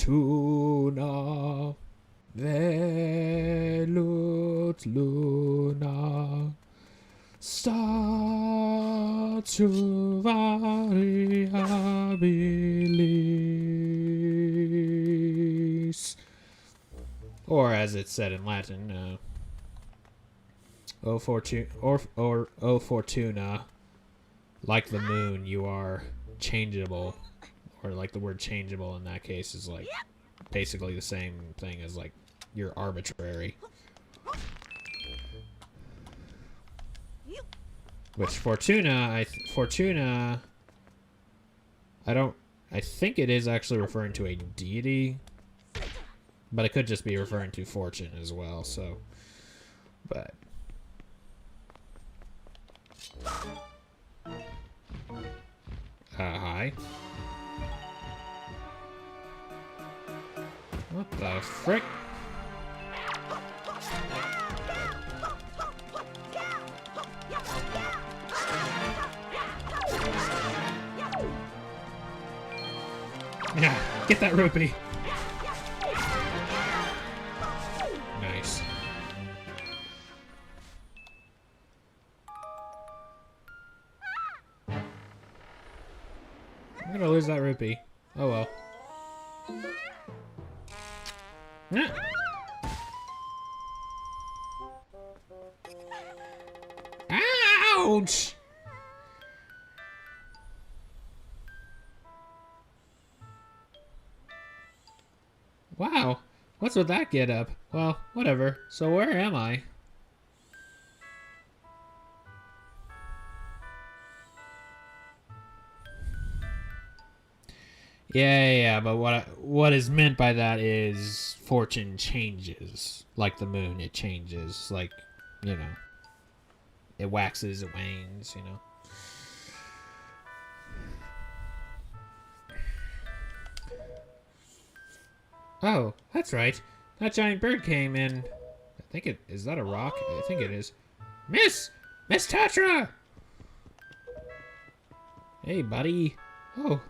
velut luna, statu variabilis, Or as it's said in Latin, O Fortuna, like the moon, you are changeable. Or like the word changeable in that case is like basically the same thing as like you're arbitrary. Which Fortuna, I think it is actually referring to a deity, but it could just be referring to fortune as well, so, but. Hi. What the frick? Yeah, get that rupee. Nice. I'm gonna lose that rupee. Oh well. Nah. Ouch! Wow, what's with that get up? Well, whatever. So where am I? Yeah, but what is meant by that is fortune changes. Like the moon, it changes. Like, you know, it waxes, it wanes, you know. Oh, that's right. That giant bird came in. I think it is that a rock? I think it is. Miss Tatra! Hey, buddy. Oh,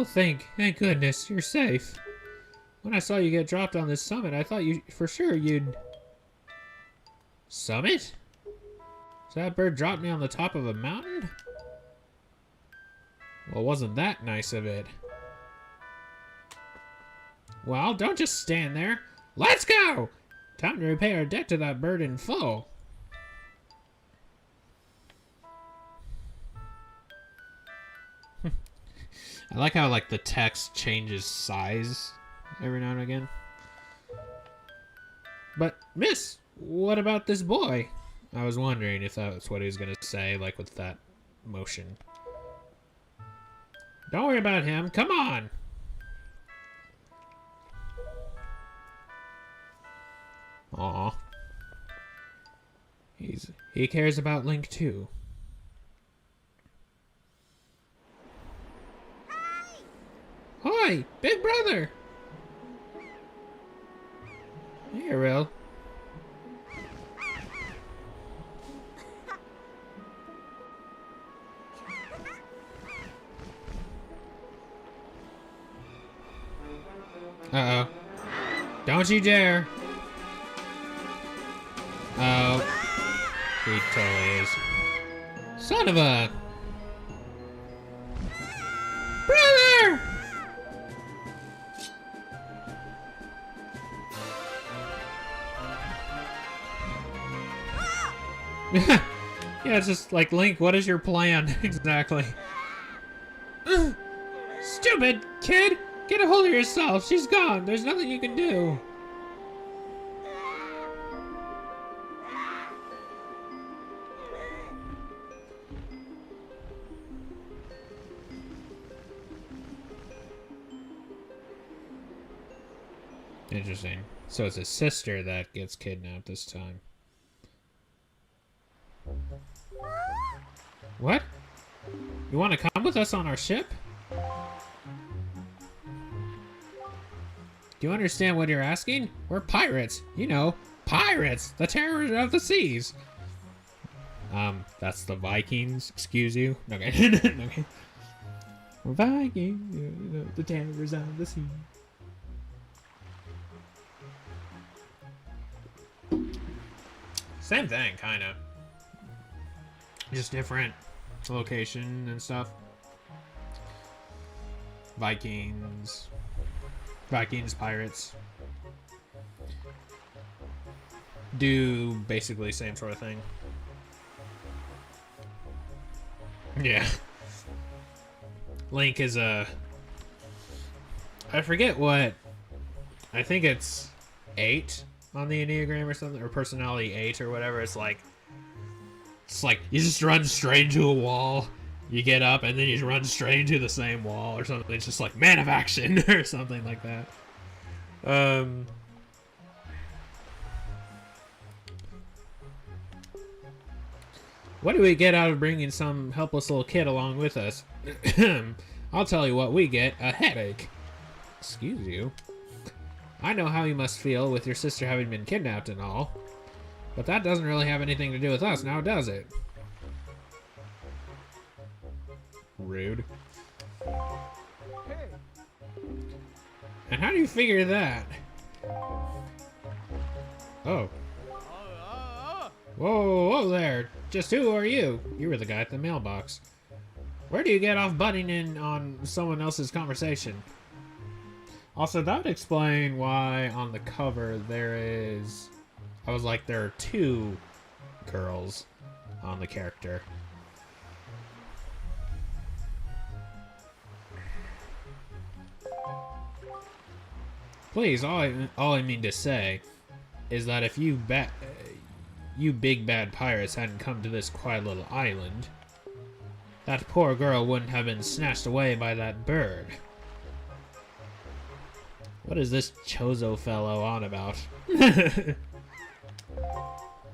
thank goodness, you're safe. When I saw you get dropped on this summit, I thought you, for sure you'd... Summit? So that bird dropped me on the top of a mountain? Well, wasn't that nice of it? Well, don't just stand there. Let's go! Time to repay our debt to that bird in full. I like how, like, the text changes size every now and again. But, miss, what about this boy? I was wondering if that was what he was going to say, like, with that motion. Don't worry about him. Come on! Aw. He cares about Link, too. Hi, big brother! Here, Will. Uh-oh. Don't you dare! Oh. He totally is. Son of a... Brother! Yeah, it's just like, Link, what is your plan? Exactly. Stupid kid! Get a hold of yourself. She's gone. There's nothing you can do. Interesting. So it's his sister that gets kidnapped this time. What? You want to come with us on our ship? Do you understand what you're asking? We're pirates. You know, pirates! The terror of the seas! That's the Vikings. Excuse you. Okay. Okay. We're Vikings. You know, the terrors of the sea. Same thing, kind of. Just different location and stuff. Vikings, pirates. do basically same sort of thing. Yeah. Link is a... I forget what... I think it's 8 on the Enneagram or something, or personality 8 or whatever. It's like you just run straight into a wall, you get up, and then you run straight into the same wall or something. It's just like man of action or something like that. What do we get out of bringing some helpless little kid along with us? I'll tell you what we get, a headache. Excuse you. I know how you must feel with your sister having been kidnapped and all, but that doesn't really have anything to do with us now, does it? Rude. And how do you figure that? Oh. Whoa, whoa there. Just who are you? You were the guy at the mailbox. Where do you get off butting in on someone else's conversation? Also, that would explain why on the cover there is... I was like, there are 2 girls on the character. Please, all I mean to say is that if you big bad pirates hadn't come to this quiet little island, that poor girl wouldn't have been snatched away by that bird. What is this Chozo fellow on about?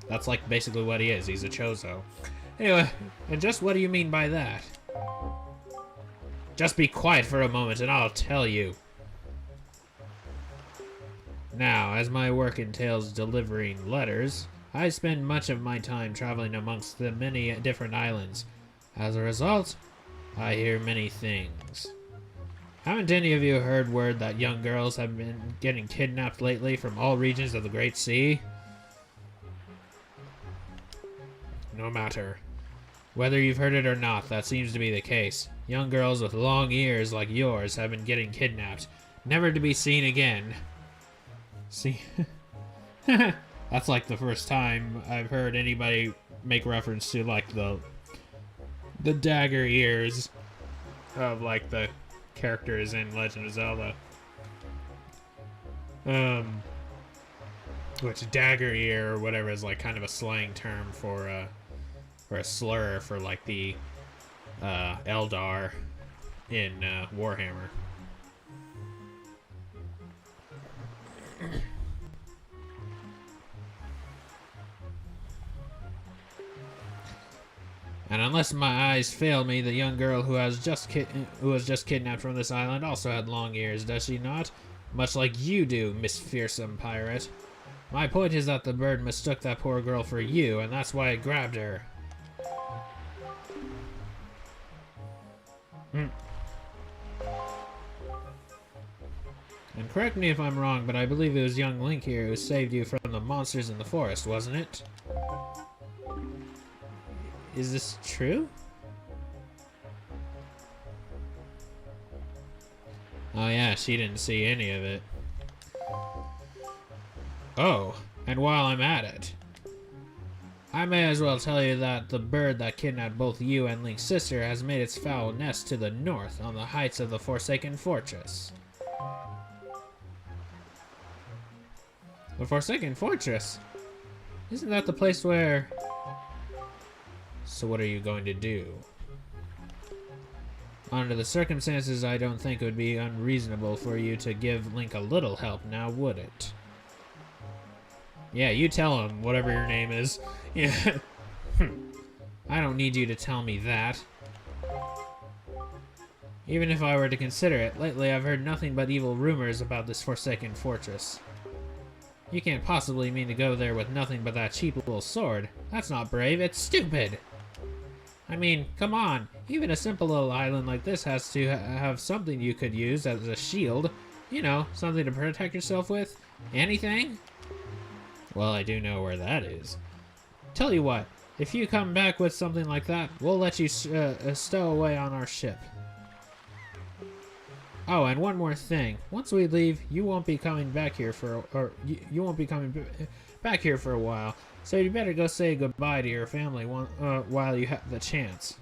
That's like basically what he is. He's a Chozo. Anyway, and just what do you mean by that? Just be quiet for a moment and I'll tell you. Now, as my work entails delivering letters, I spend much of my time traveling amongst the many different islands. As a result, I hear many things. Haven't any of you heard word that young girls have been getting kidnapped lately from all regions of the Great Sea? No matter. Whether you've heard it or not, that seems to be the case. Young girls with long ears like yours have been getting kidnapped, never to be seen again. See? That's like the first time I've heard anybody make reference to like the dagger ears of like the characters in Legend of Zelda. Which dagger ear or whatever is like kind of a slang term for or a slur for like the Eldar in Warhammer. And unless my eyes fail me, the young girl who was just kidnapped from this island also had long ears, does she not? Much like you do, Miss Fearsome Pirate. My point is that the bird mistook that poor girl for you, and that's why it grabbed her. And correct me if I'm wrong, but I believe it was young Link here who saved you from the monsters in the forest, wasn't it? Is this true? Oh yeah, she didn't see any of it. Oh, and while I'm at it, I may as well tell you that the bird that kidnapped both you and Link's sister has made its foul nest to the north on the heights of the Forsaken Fortress. The Forsaken Fortress? Isn't that the place where... So what are you going to do? Under the circumstances, I don't think it would be unreasonable for you to give Link a little help now, would it? Yeah, you tell him, whatever your name is. Yeah. I don't need you to tell me that. Even if I were to consider it, lately I've heard nothing but evil rumors about this Forsaken Fortress. You can't possibly mean to go there with nothing but that cheap little sword. That's not brave, it's stupid! I mean, come on, even a simple little island like this has to have something you could use as a shield. You know, something to protect yourself with. Anything? Well, I do know where that is. Tell you what, if you come back with something like that, we'll let you stow away on our ship. Oh, and one more thing. Once we leave, you won't be coming back here for, you won't be coming back here for a while, so you better go say goodbye to your family while you have the chance.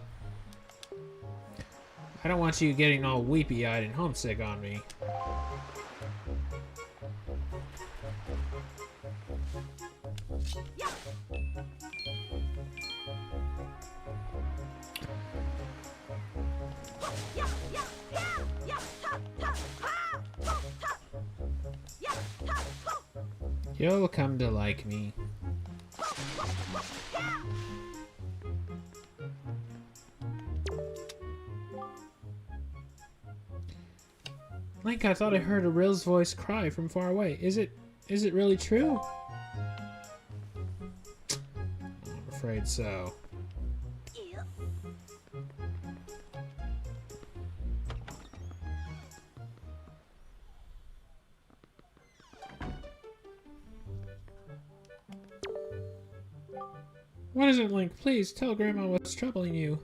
I don't want you getting all weepy-eyed and homesick on me. You'll come to like me. Link, I thought I heard a Rill's voice cry from far away. Is it really true? I'm afraid so. What is it, Link? Please tell Grandma what's troubling you.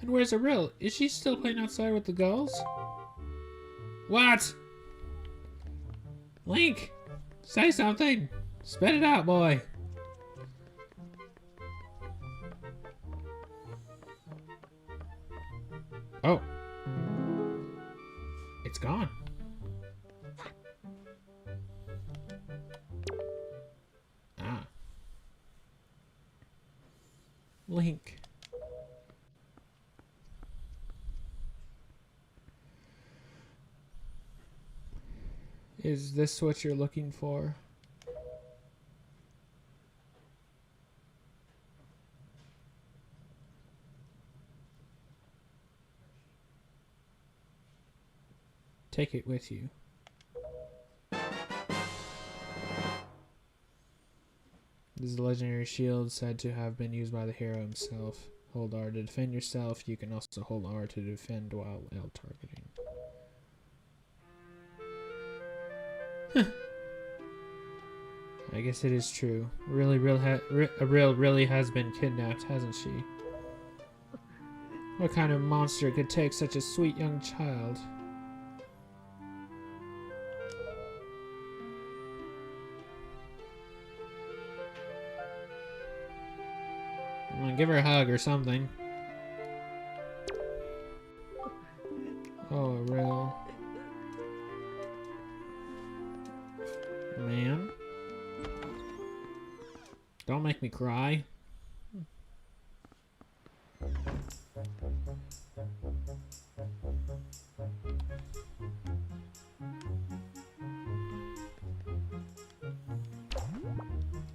And where's Rill? Is she still playing outside with the gulls? What? Link! Say something! Spit it out, boy! Oh. It's gone. Ah. Link. Is this what you're looking for? Take it with you. This is a legendary shield said to have been used by the hero himself. Hold R to defend yourself. You can also hold R to defend while L targeting. I guess it is true. Rill really has been kidnapped, hasn't she? What kind of monster could take such a sweet young child? I'm gonna give her a hug or something. Oh, Rill. Man. Don't make me cry.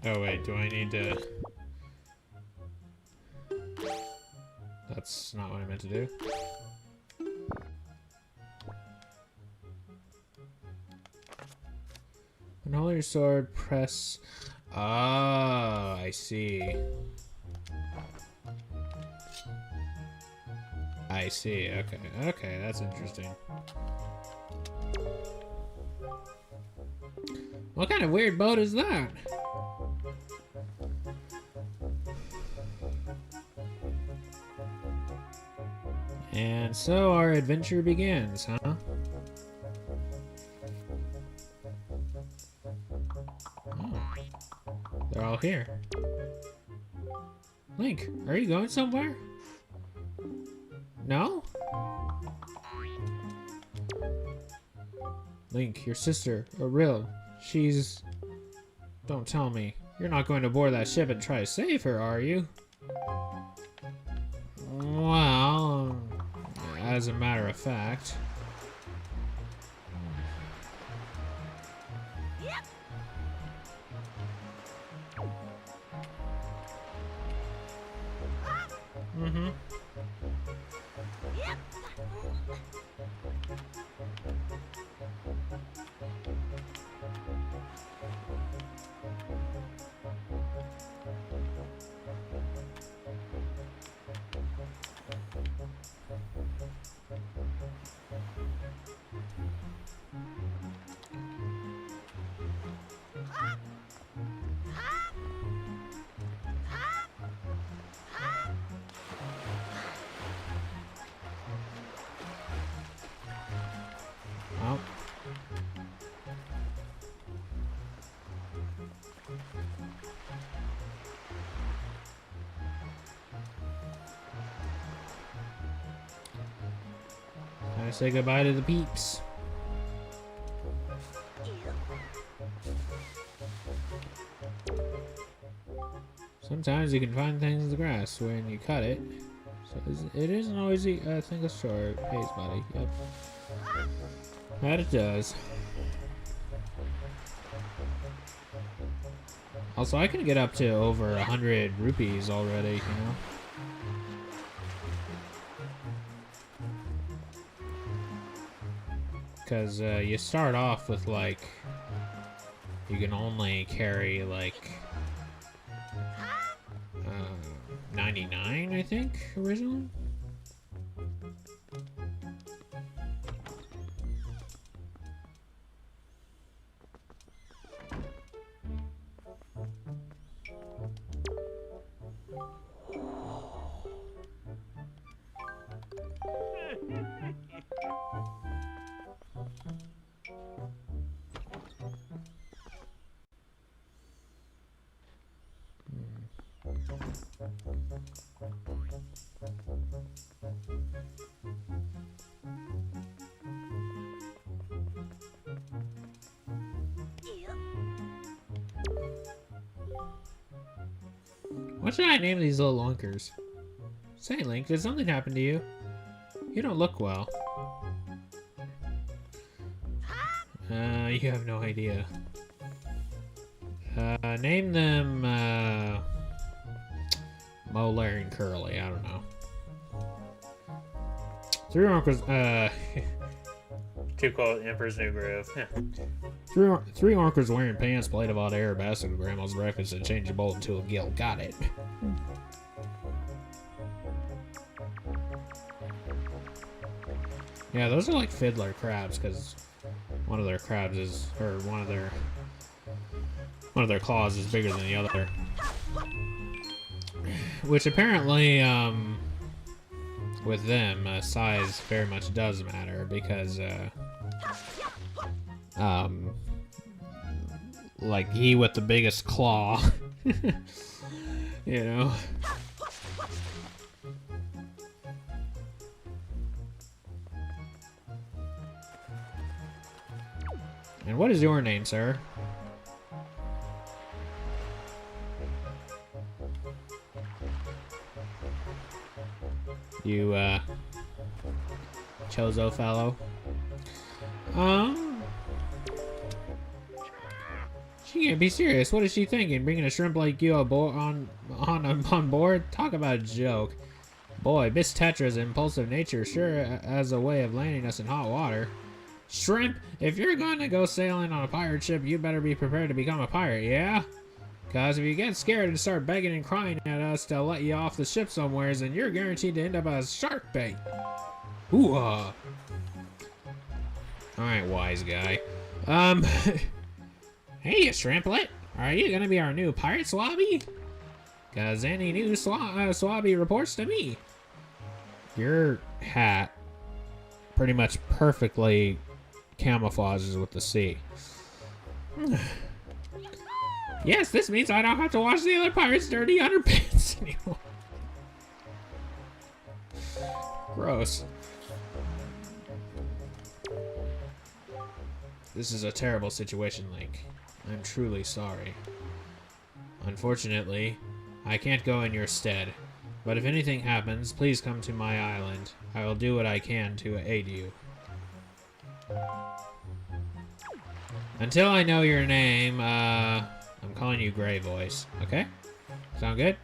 Oh wait, do I need to... That's not what I meant to do. When holding your sword, press... Oh, I see. I see, okay. Okay, that's interesting. What kind of weird boat is that? And so our adventure begins, huh? Oh. They're all here. Link, are you going somewhere? No? Link, your sister, Rill, she's... Don't tell me. You're not going to board that ship and try to save her, are you? Well, as a matter of fact... Mm-hmm. say goodbye to the peeps. Sometimes you can find things in the grass when you cut it. So it isn't always a thing of short. Hey, buddy. Yep. That it does. Also, I can get up to over 100 rupees already, you know? Because you start off with, like, you can only carry, like, 99, I think, originally? What should I name these little lunkers? Say, Link, did something happen to you? You don't look well. You have no idea. Name them, Molar and Curly, I don't know. Three uncles, to quote Emperor's New Groove. Three orcas wearing pants, plate of hot air, basket of grandma's breakfast, and change your bolt into a gill. Got it. Yeah, those are like fiddler crabs, because one of their crabs is, or one of their claws is bigger than the other. Which apparently, with them, size very much does matter, because, like, he with the biggest claw, you know? And what is your name, sir? You, Chozo fellow? She can't be serious. What is she thinking? Bringing a shrimp like you on board? Talk about a joke. Boy, Miss Tetra's impulsive nature sure has a way of landing us in hot water. Shrimp, if you're going to go sailing on a pirate ship, you better be prepared to become a pirate, yeah? Cause if you get scared and start begging and crying at us to let you off the ship somewheres, then you're guaranteed to end up as shark bait. Ooh, Alright, wise guy. Hey, you shrimplet! Are you gonna be our new pirate swabby? Cause any new swabby reports to me. Your hat pretty much perfectly camouflages with the sea. Yes, this means I don't have to wash the other pirates' dirty underpants anymore. Gross. This is a terrible situation, Link. I'm truly sorry. Unfortunately, I can't go in your stead. But if anything happens, please come to my island. I will do what I can to aid you. Until I know your name, I'm calling you Gray Voice, okay? Sound good?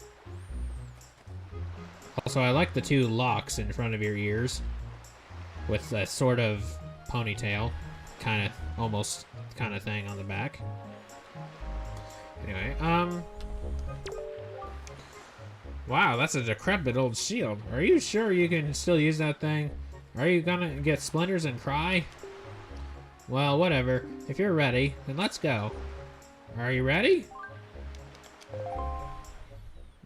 Also, I like the two locks in front of your ears. With that sort of ponytail. Kind of, almost kind of thing on the back. Anyway, wow, that's a decrepit old shield. Are you sure you can still use that thing? Are you gonna get splinters and cry? Well, whatever. If you're ready, then let's go. Are you ready?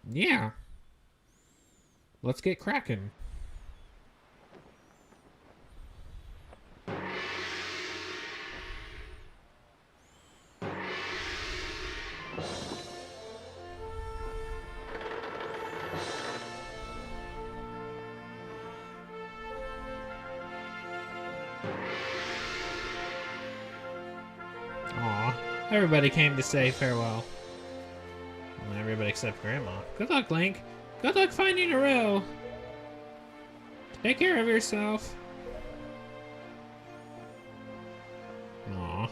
Yeah. Let's get cracking. Everybody came to say farewell. Everybody except Grandma. Good luck, Link. Good luck finding a row. Take care of yourself. Aww.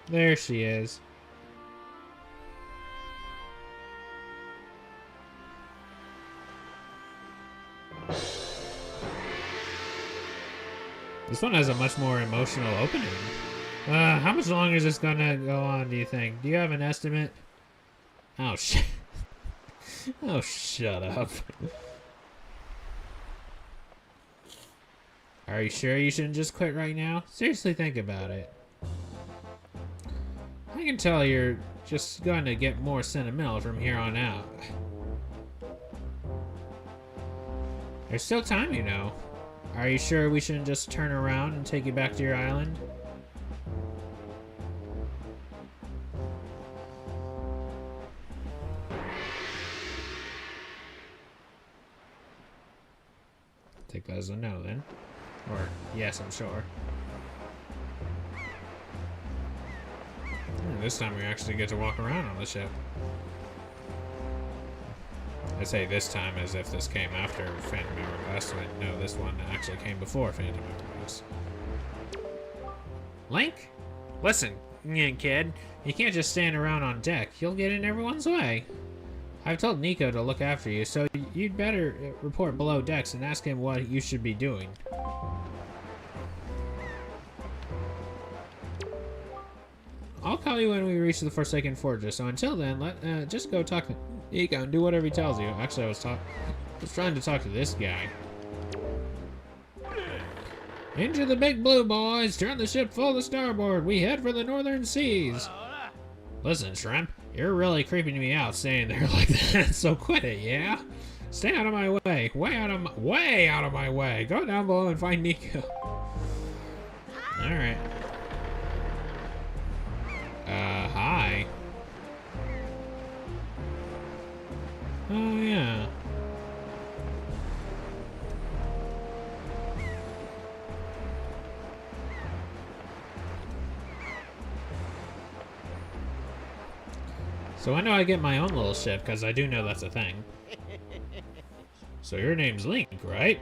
There she is. This one has a much more emotional opening. How much longer is this gonna go on, do you think? Do you have an estimate? Oh, shit. Oh, shut up. Are you sure you shouldn't just quit right now? Seriously, think about it. I can tell you're just going to get more sentimental from here on out. There's still time, you know. Are you sure we shouldn't just turn around and take you back to your island? Take that as a no, then. Or, yes, I'm sure. This time we actually get to walk around on the ship. I say this time as if this came after Phantom Hourglass, but no, this one actually came before Phantom Hourglass. Link? Listen, kid, you can't just stand around on deck. You'll get in everyone's way. I've told Nico to look after you, so you'd better report below decks and ask him what you should be doing. I'll call you when we reach the Forsaken Fortress, so until then, just go talk to Nico and do whatever he tells you. Actually, I was trying to talk to this guy. Into the big blue, boys! Turn the ship full to starboard! We head for the northern seas! Listen, Shrimp, you're really creeping me out staying there like that, so quit it, yeah? Stay out of my way! Way out of my way! Go down below and find Nico. Alright. Hi. Oh, yeah. So when do I get my own little ship? Because I do know that's a thing. So your name's Link, right?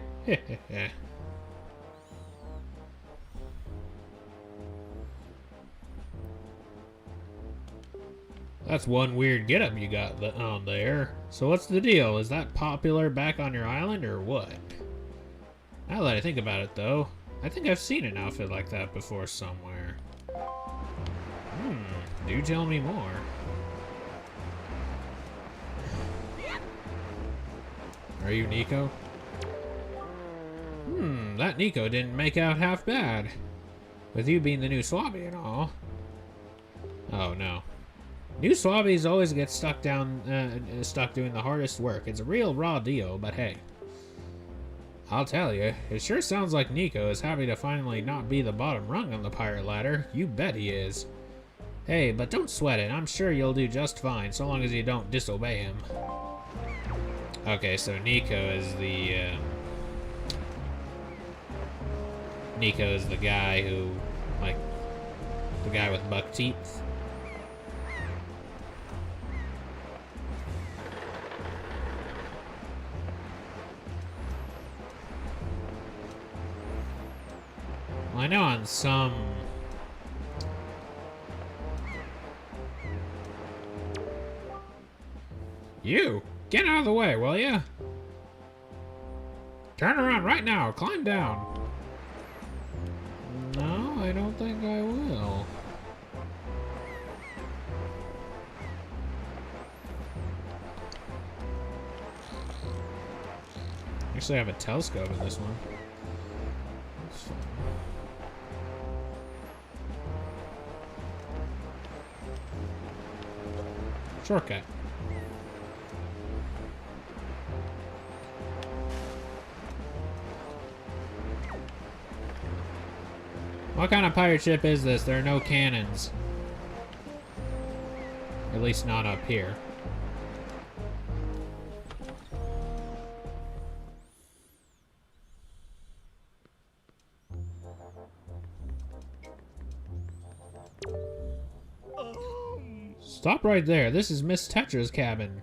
That's one weird getup you got on there. So what's the deal? Is that popular back on your island or what? Now that I think about it though, I think I've seen an outfit like that before somewhere. Do tell me more. Are you Nico? That Nico didn't make out half bad. With you being the new Swabby and all. Oh no. New Swabbies always get stuck doing the hardest work. It's a real raw deal, but hey. I'll tell you, it sure sounds like Nico is happy to finally not be the bottom rung on the pirate ladder. You bet he is. Hey, but don't sweat it. I'm sure you'll do just fine, so long as you don't disobey him. Okay, so Nico is the guy who, like, the guy with buck teeth. Well, I know on some... You! Get out of the way, will ya? Turn around right now! Climb down! No, I don't think I will. Actually, I have a telescope in this one. That's fun. Shortcut. What kind of pirate ship is this? There are no cannons. At least not up here. Stop right there. This is Miss Tetra's cabin.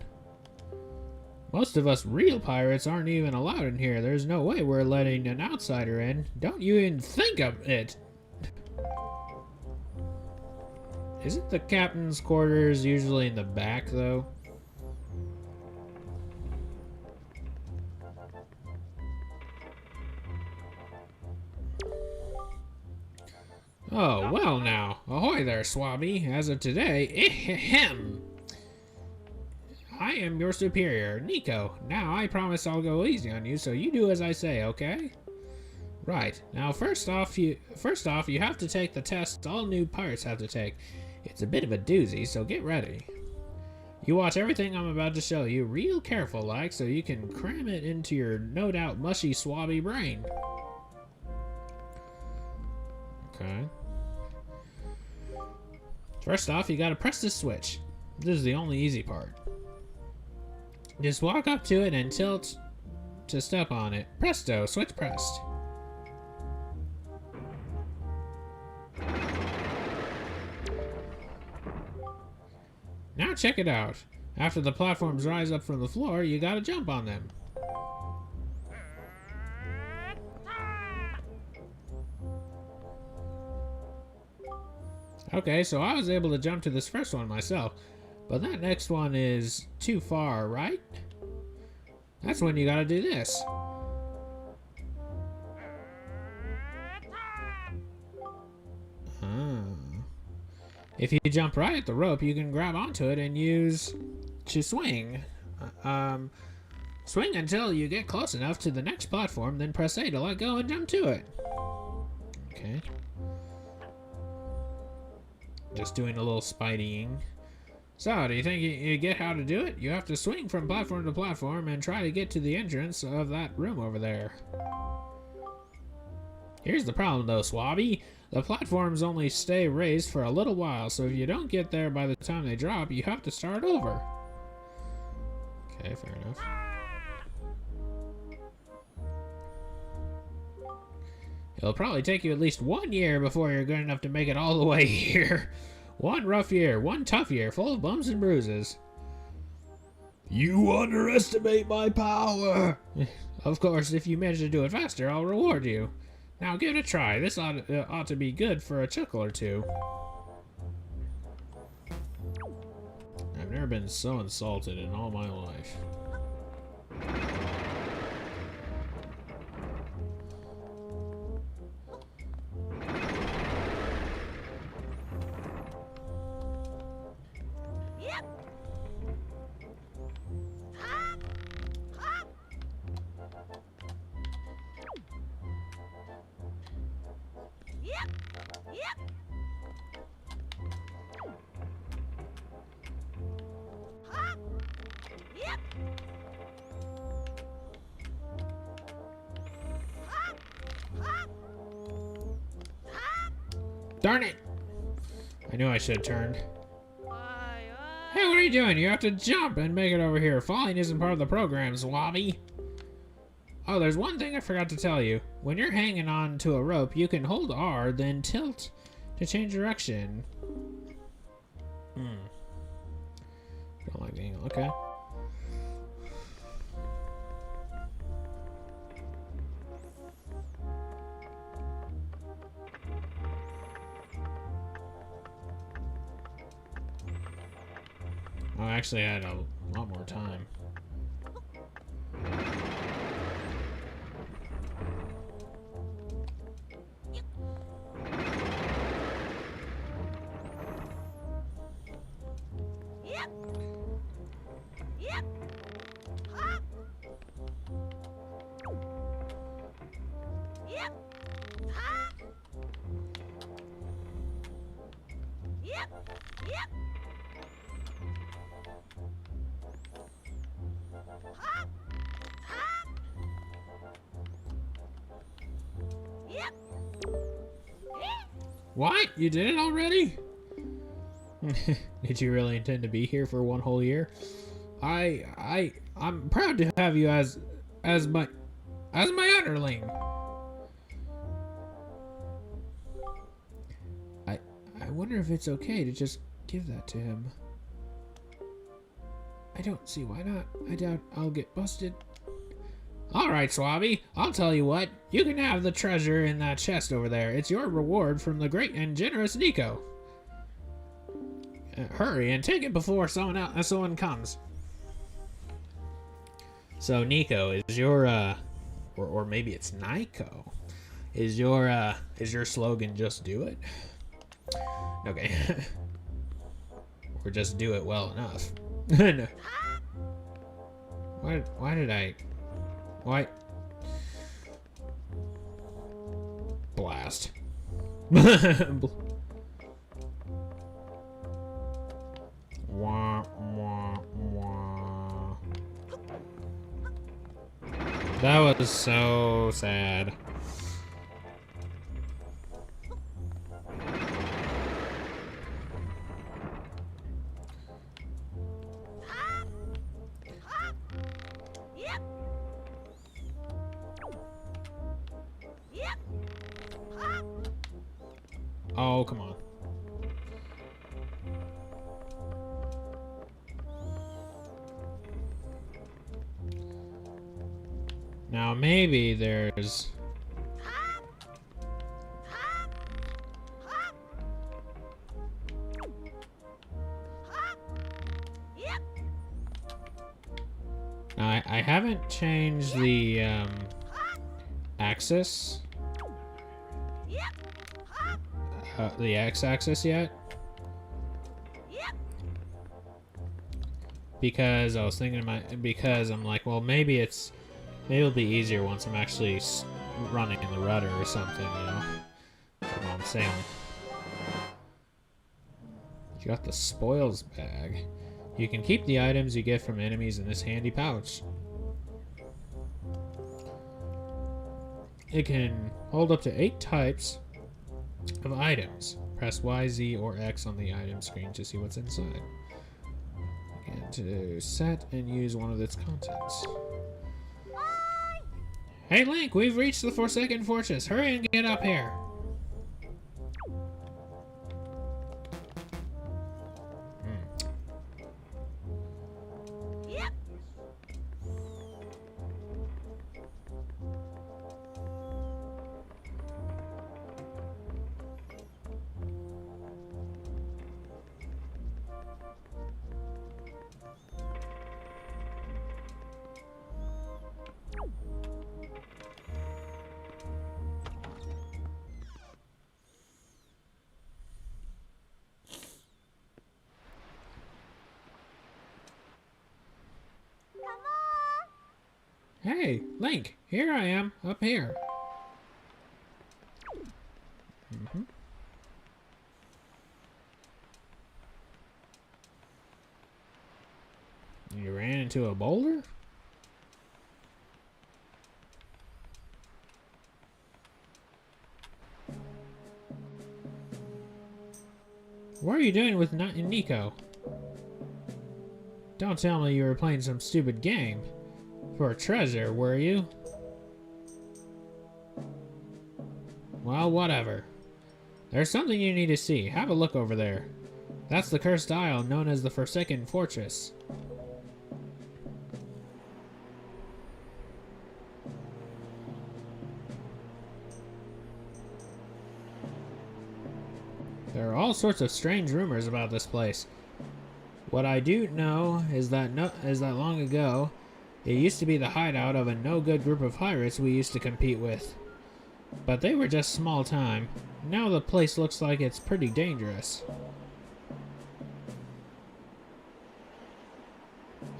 Most of us real pirates aren't even allowed in here. There's no way we're letting an outsider in. Don't you even think of it. Isn't the captain's quarters usually in the back, though? Oh, well now. Ahoy there, Swabby. As of today, ahem. I am your superior, Nico. Now, I promise I'll go easy on you, so you do as I say, okay? Right. Now, first off, you have to take the test all new pirates have to take. It's a bit of a doozy, so get ready. You watch everything I'm about to show you real careful like, so you can cram it into your no doubt mushy swabby brain. Okay. First off, you gotta press this switch. This is the only easy part. Just walk up to it and tilt to step on it. Presto, switch pressed. Now check it out. After the platforms rise up from the floor, you gotta jump on them. Okay, so I was able to jump to this first one myself, but that next one is too far, right? That's when you gotta do this. If you jump right at the rope, you can grab onto it and use to swing. Swing until you get close enough to the next platform, then press A to let go and jump to it. Okay. Just doing a little spideying. So, do you think you get how to do it? You have to swing from platform to platform and try to get to the entrance of that room over there. Here's the problem though, Swabby. The platforms only stay raised for a little while, so if you don't get there by the time they drop, you have to start over. Okay, fair enough. It'll probably take you at least 1 year before you're good enough to make it all the way here. One rough year, one tough year, full of bumps and bruises. You underestimate my power! Of course, if you manage to do it faster, I'll reward you. Now give it a try. This ought to be good for a chuckle or two. I've never been so insulted in all my life. Darn it! I knew I should have turned. Hey, what are you doing? You have to jump and make it over here. Falling isn't part of the program, Swabby. Oh, there's one thing I forgot to tell you. When you're hanging on to a rope, you can hold R, then tilt to change direction. Don't like the angle. Okay. Oh, actually, I had a lot more time. What? You did it already? Did you really intend to be here for 1 whole year? I'm proud to have you as my underling. I wonder if it's okay to just give that to him. I don't see why not. I doubt I'll get busted. Alright, Swabby, I'll tell you what. You can have the treasure in that chest over there. It's your reward from the great and generous Nico. Hurry and take it before someone comes. So Nico, is your or maybe it's Nico. Is your slogan just do it? Okay. Or just do it well enough. No. Why did I blast. Wah, wah, wah. That was so sad. Yep. Yep. Oh, come on. Now maybe there's... Yep. Now, I haven't changed the axis, Yep. the x-axis yet, Yep. because I was thinking because I'm like, well, maybe it'll be easier once I'm actually running in the rudder or something, you know. That's what I'm saying. You got the spoils bag. You can keep the items you get from enemies in this handy pouch. It can hold up to 8 types of items. Press Y, Z, or X on the item screen to see what's inside. And to set and use one of its contents. Hey Link, we've reached the Forsaken Fortress. Hurry and get up here. Yep. Hey, Link, here I am, up here. You ran into a boulder? What are you doing with Nico? Don't tell me you were playing some stupid game. For a treasure, were you? Well, whatever. There's something you need to see. Have a look over there. That's the cursed isle known as the Forsaken Fortress. There are all sorts of strange rumors about this place. What I do know is that long ago, it used to be the hideout of a no-good group of pirates we used to compete with. But they were just small time. Now the place looks like it's pretty dangerous.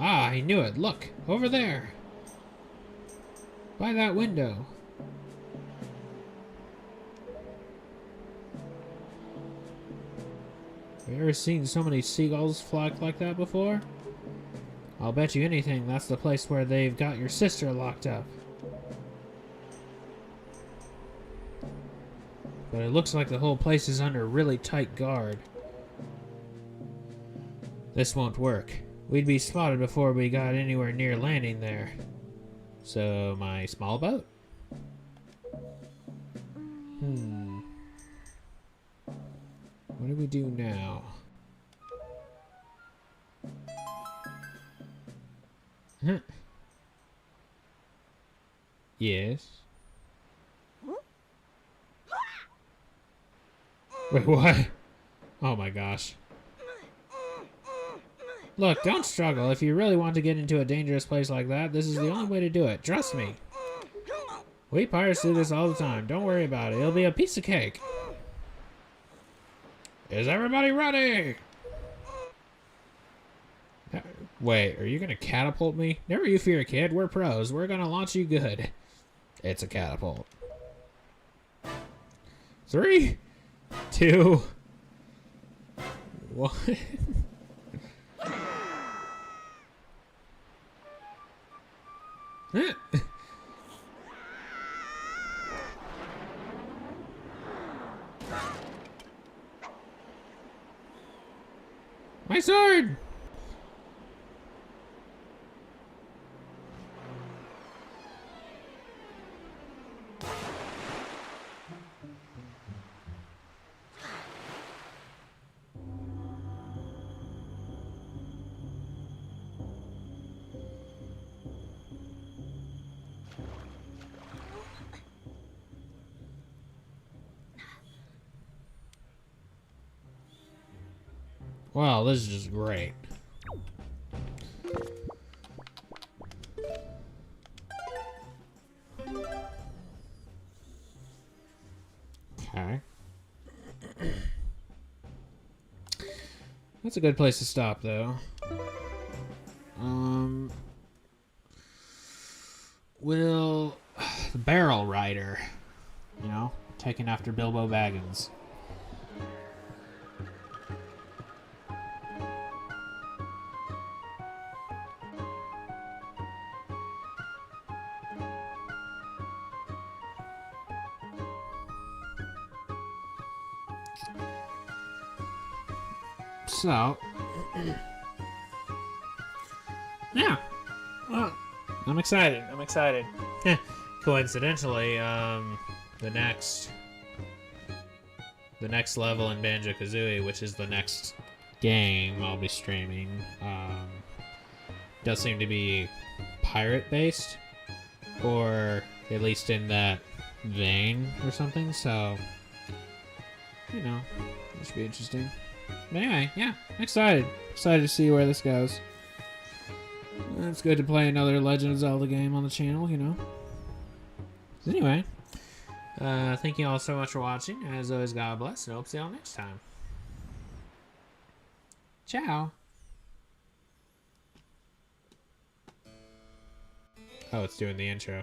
Ah, I knew it. Look, over there. By that window. Have you ever seen so many seagulls fly like that before? I'll bet you anything that's the place where they've got your sister locked up. But it looks like the whole place is under really tight guard. This won't work. We'd be spotted before we got anywhere near landing there. So, my small boat? What do we do now? Yes. Wait, what? Oh my gosh. Look, don't struggle. If you really want to get into a dangerous place like that, this is the only way to do it. Trust me. We pirates do this all the time. Don't worry about it. It'll be a piece of cake. Is everybody ready? Wait, are you gonna catapult me? Never you fear, kid. We're pros. We're gonna launch you good. It's a catapult. 3, 2, 1. My sword! Wow, this is just great. Okay. That's a good place to stop, though. Will the Barrel Rider, you know, taking after Bilbo Baggins. So, yeah. Well, I'm excited. I'm excited. Coincidentally, the next level in Banjo-Kazooie, which is the next game I'll be streaming, does seem to be pirate-based, or at least in that vein or something. So, you know, it should be interesting. But anyway, yeah, I'm excited. Excited to see where this goes. It's good to play another Legend of Zelda game on the channel, you know. So anyway, thank you all so much for watching. As always, God bless, and I hope to see you all next time. Ciao. Oh, it's doing the intro.